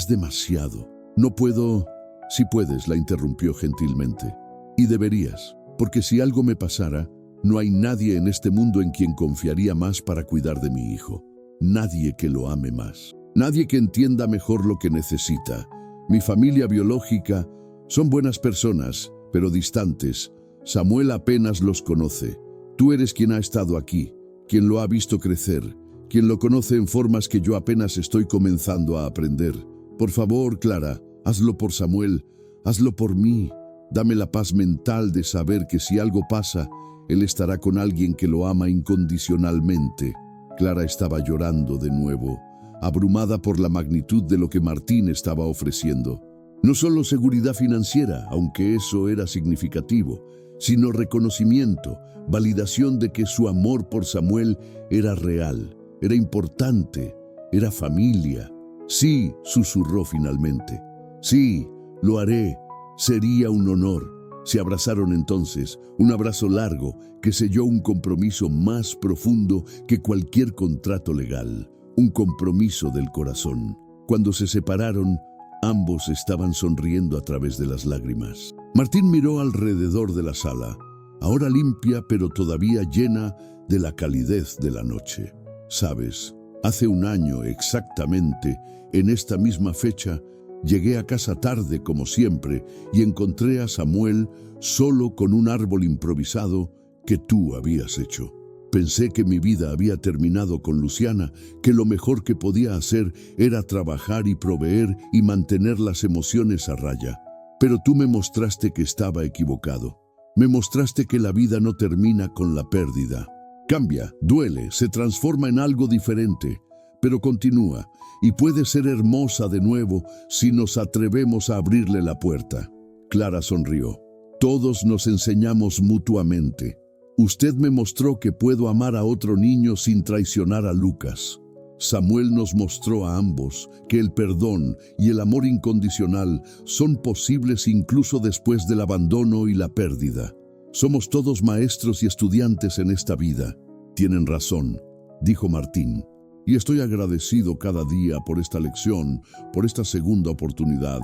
demasiado. No puedo». «Si puedes», la interrumpió gentilmente. «Y deberías, porque si algo me pasara, no hay nadie en este mundo en quien confiaría más para cuidar de mi hijo. Nadie que lo ame más. Nadie que entienda mejor lo que necesita. Mi familia biológica son buenas personas, pero distantes. Samuel apenas los conoce. Tú eres quien ha estado aquí, quien lo ha visto crecer, quien lo conoce en formas que yo apenas estoy comenzando a aprender. Por favor, Clara, hazlo por Samuel, hazlo por mí. Dame la paz mental de saber que si algo pasa, él estará con alguien que lo ama incondicionalmente». Clara estaba llorando de nuevo, abrumada por la magnitud de lo que Martín estaba ofreciendo. No solo seguridad financiera, aunque eso era significativo, sino reconocimiento, validación de que su amor por Samuel era real, era importante, era familia. Sí, susurró finalmente. Sí, lo haré. Sería un honor. Se abrazaron entonces, un abrazo largo que selló un compromiso más profundo que cualquier contrato legal, un compromiso del corazón. Cuando se separaron, ambos estaban sonriendo a través de las lágrimas. Martín miró alrededor de la sala, ahora limpia pero todavía llena de la calidez de la noche. ¿Sabes? Hace un año exactamente, en esta misma fecha, llegué a casa tarde como siempre y encontré a Samuel solo con un árbol improvisado que tú habías hecho. Pensé que mi vida había terminado con Luciana, que lo mejor que podía hacer era trabajar y proveer y mantener las emociones a raya. Pero tú me mostraste que estaba equivocado. Me mostraste que la vida no termina con la pérdida. Cambia, duele, se transforma en algo diferente, pero continúa y puede ser hermosa de nuevo si nos atrevemos a abrirle la puerta. Clara sonrió. Todos nos enseñamos mutuamente. Usted me mostró que puedo amar a otro niño sin traicionar a Lucas. Samuel nos mostró a ambos que el perdón y el amor incondicional son posibles incluso después del abandono y la pérdida. Somos todos maestros y estudiantes en esta vida. Tienen razón, dijo Martín, y estoy agradecido cada día por esta lección, por esta segunda oportunidad.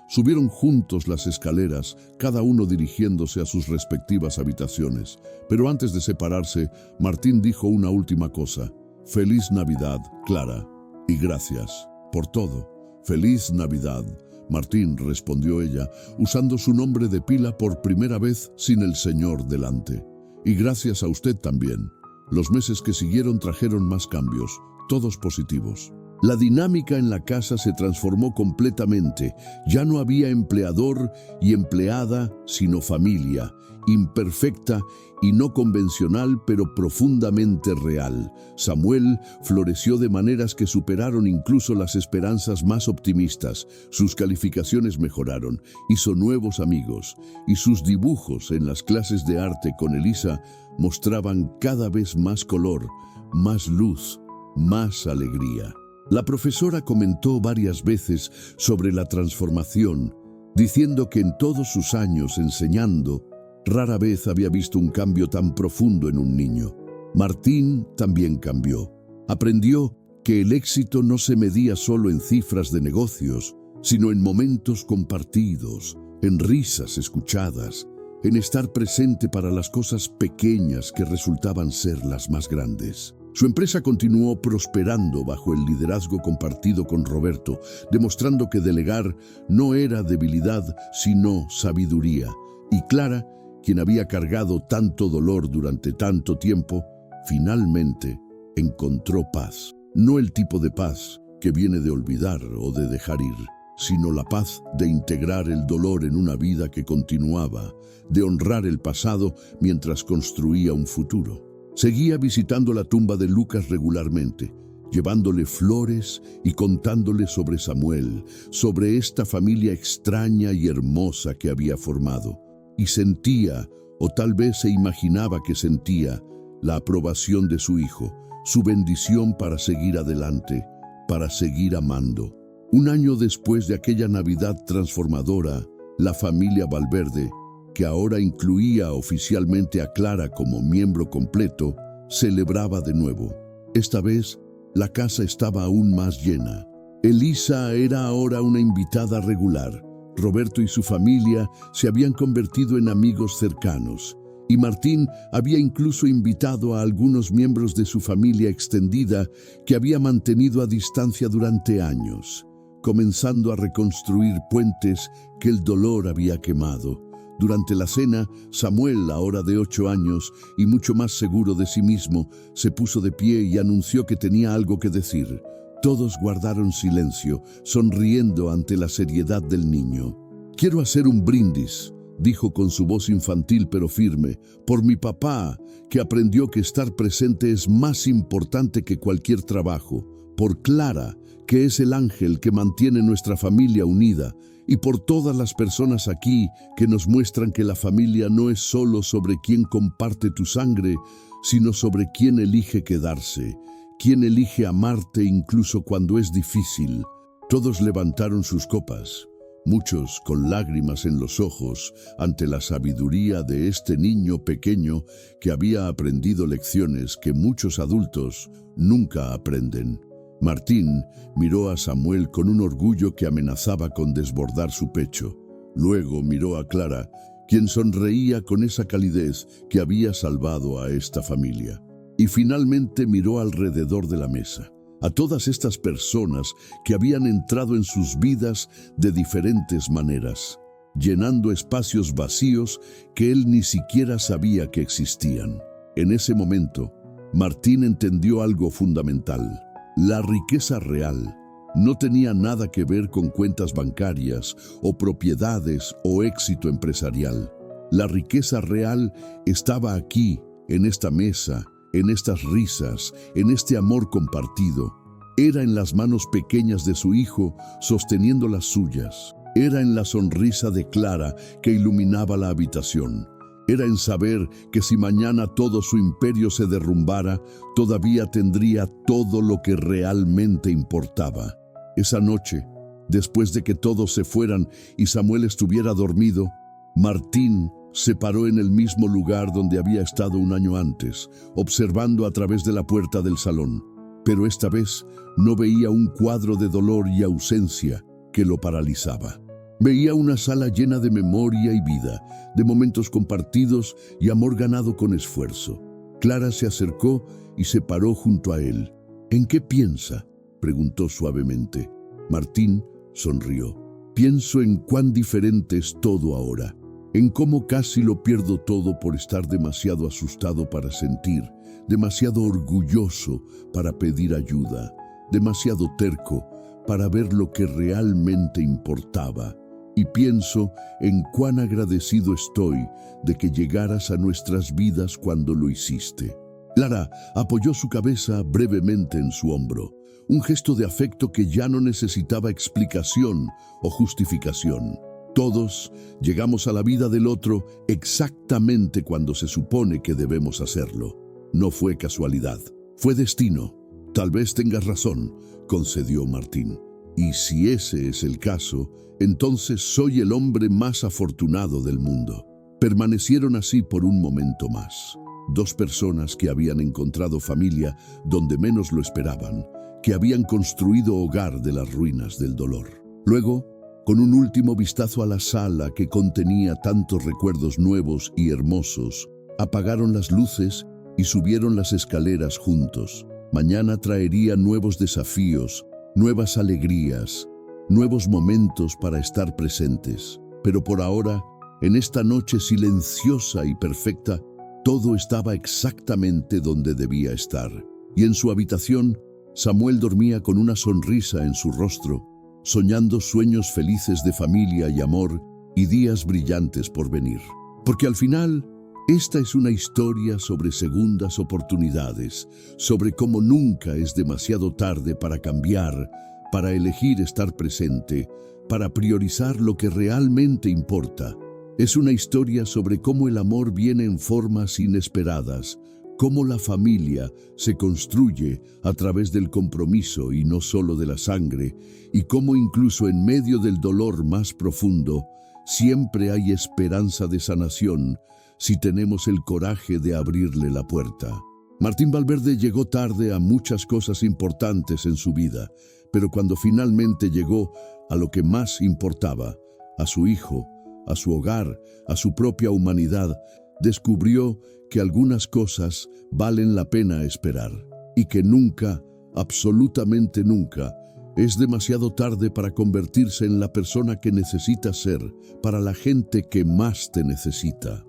Subieron juntos las escaleras, cada uno dirigiéndose a sus respectivas habitaciones. Pero antes de separarse, Martín dijo una última cosa. Feliz Navidad, Clara, y gracias por todo. Feliz Navidad, Martín, respondió ella, usando su nombre de pila por primera vez sin el señor delante. Y gracias a usted también. Los meses que siguieron trajeron más cambios, todos positivos. La dinámica en la casa se transformó completamente. Ya no había empleador y empleada, sino familia, imperfecta y no convencional, pero profundamente real. Samuel floreció de maneras que superaron incluso las esperanzas más optimistas. Sus calificaciones mejoraron, hizo nuevos amigos, y sus dibujos en las clases de arte con Elisa mostraban cada vez más color, más luz, más alegría. La profesora comentó varias veces sobre la transformación, diciendo que en todos sus años enseñando, rara vez había visto un cambio tan profundo en un niño. Martín también cambió. Aprendió que el éxito no se medía solo en cifras de negocios, sino en momentos compartidos, en risas escuchadas, en estar presente para las cosas pequeñas que resultaban ser las más grandes. Su empresa continuó prosperando bajo el liderazgo compartido con Roberto, demostrando que delegar no era debilidad, sino sabiduría. Y Clara, quien había cargado tanto dolor durante tanto tiempo, finalmente encontró paz. No el tipo de paz que viene de olvidar o de dejar ir, sino la paz de integrar el dolor en una vida que continuaba, de honrar el pasado mientras construía un futuro. Seguía visitando la tumba de Lucas regularmente, llevándole flores y contándole sobre Samuel, sobre esta familia extraña y hermosa que había formado. Y sentía, o tal vez se imaginaba que sentía, la aprobación de su hijo, su bendición para seguir adelante, para seguir amando. Un año después de aquella Navidad transformadora, la familia Valverde, que ahora incluía oficialmente a Clara como miembro completo, celebraba de nuevo. Esta vez, la casa estaba aún más llena. Elisa era ahora una invitada regular. Roberto y su familia se habían convertido en amigos cercanos, y Martín había incluso invitado a algunos miembros de su familia extendida que había mantenido a distancia durante años, comenzando a reconstruir puentes que el dolor había quemado. Durante la cena, Samuel, ahora de 8 años y mucho más seguro de sí mismo, se puso de pie y anunció que tenía algo que decir. Todos guardaron silencio, sonriendo ante la seriedad del niño. «Quiero hacer un brindis», dijo con su voz infantil pero firme, «por mi papá, que aprendió que estar presente es más importante que cualquier trabajo, por Clara, que es el ángel que mantiene nuestra familia unida, y por todas las personas aquí que nos muestran que la familia no es solo sobre quién comparte tu sangre, sino sobre quién elige quedarse, quién elige amarte incluso cuando es difícil. Todos levantaron sus copas, muchos con lágrimas en los ojos ante la sabiduría de este niño pequeño que había aprendido lecciones que muchos adultos nunca aprenden. Martín miró a Samuel con un orgullo que amenazaba con desbordar su pecho. Luego miró a Clara, quien sonreía con esa calidez que había salvado a esta familia. Y finalmente miró alrededor de la mesa, a todas estas personas que habían entrado en sus vidas de diferentes maneras, llenando espacios vacíos que él ni siquiera sabía que existían. En ese momento, Martín entendió algo fundamental. La riqueza real no tenía nada que ver con cuentas bancarias o propiedades o éxito empresarial. La riqueza real estaba aquí, en esta mesa, en estas risas, en este amor compartido. Era en las manos pequeñas de su hijo sosteniendo las suyas. Era en la sonrisa de Clara que iluminaba la habitación. Era en saber que si mañana todo su imperio se derrumbara, todavía tendría todo lo que realmente importaba. Esa noche, después de que todos se fueran y Samuel estuviera dormido, Martín se paró en el mismo lugar donde había estado un año antes, observando a través de la puerta del salón. Pero esta vez no veía un cuadro de dolor y ausencia que lo paralizaba. Veía una sala llena de memoria y vida, de momentos compartidos y amor ganado con esfuerzo. Clara se acercó y se paró junto a él. ¿En qué piensa?, preguntó suavemente. Martín sonrió. Pienso en cuán diferente es todo ahora, en cómo casi lo pierdo todo por estar demasiado asustado para sentir, demasiado orgulloso para pedir ayuda, demasiado terco para ver lo que realmente importaba. Y pienso en cuán agradecido estoy de que llegaras a nuestras vidas cuando lo hiciste. Clara apoyó su cabeza brevemente en su hombro, un gesto de afecto que ya no necesitaba explicación o justificación. Todos llegamos a la vida del otro exactamente cuando se supone que debemos hacerlo. No fue casualidad, fue destino. Tal vez tengas razón, concedió Martín. Y si ese es el caso, entonces soy el hombre más afortunado del mundo. Permanecieron así por un momento más. Dos personas que habían encontrado familia donde menos lo esperaban, que habían construido hogar de las ruinas del dolor. Luego, con un último vistazo a la sala que contenía tantos recuerdos nuevos y hermosos, apagaron las luces y subieron las escaleras juntos. Mañana traería nuevos desafíos, nuevas alegrías, nuevos momentos para estar presentes. Pero por ahora, en esta noche silenciosa y perfecta, todo estaba exactamente donde debía estar. Y en su habitación, Samuel dormía con una sonrisa en su rostro, soñando sueños felices de familia y amor y días brillantes por venir. Porque al final, esta es una historia sobre segundas oportunidades, sobre cómo nunca es demasiado tarde para cambiar, para elegir estar presente, para priorizar lo que realmente importa. Es una historia sobre cómo el amor viene en formas inesperadas, cómo la familia se construye a través del compromiso y no solo de la sangre, y cómo incluso en medio del dolor más profundo, siempre hay esperanza de sanación si tenemos el coraje de abrirle la puerta. Martín Valverde llegó tarde a muchas cosas importantes en su vida, pero cuando finalmente llegó a lo que más importaba, a su hijo, a su hogar, a su propia humanidad, descubrió que algunas cosas valen la pena esperar y que nunca, absolutamente nunca, es demasiado tarde para convertirse en la persona que necesitas ser para la gente que más te necesita.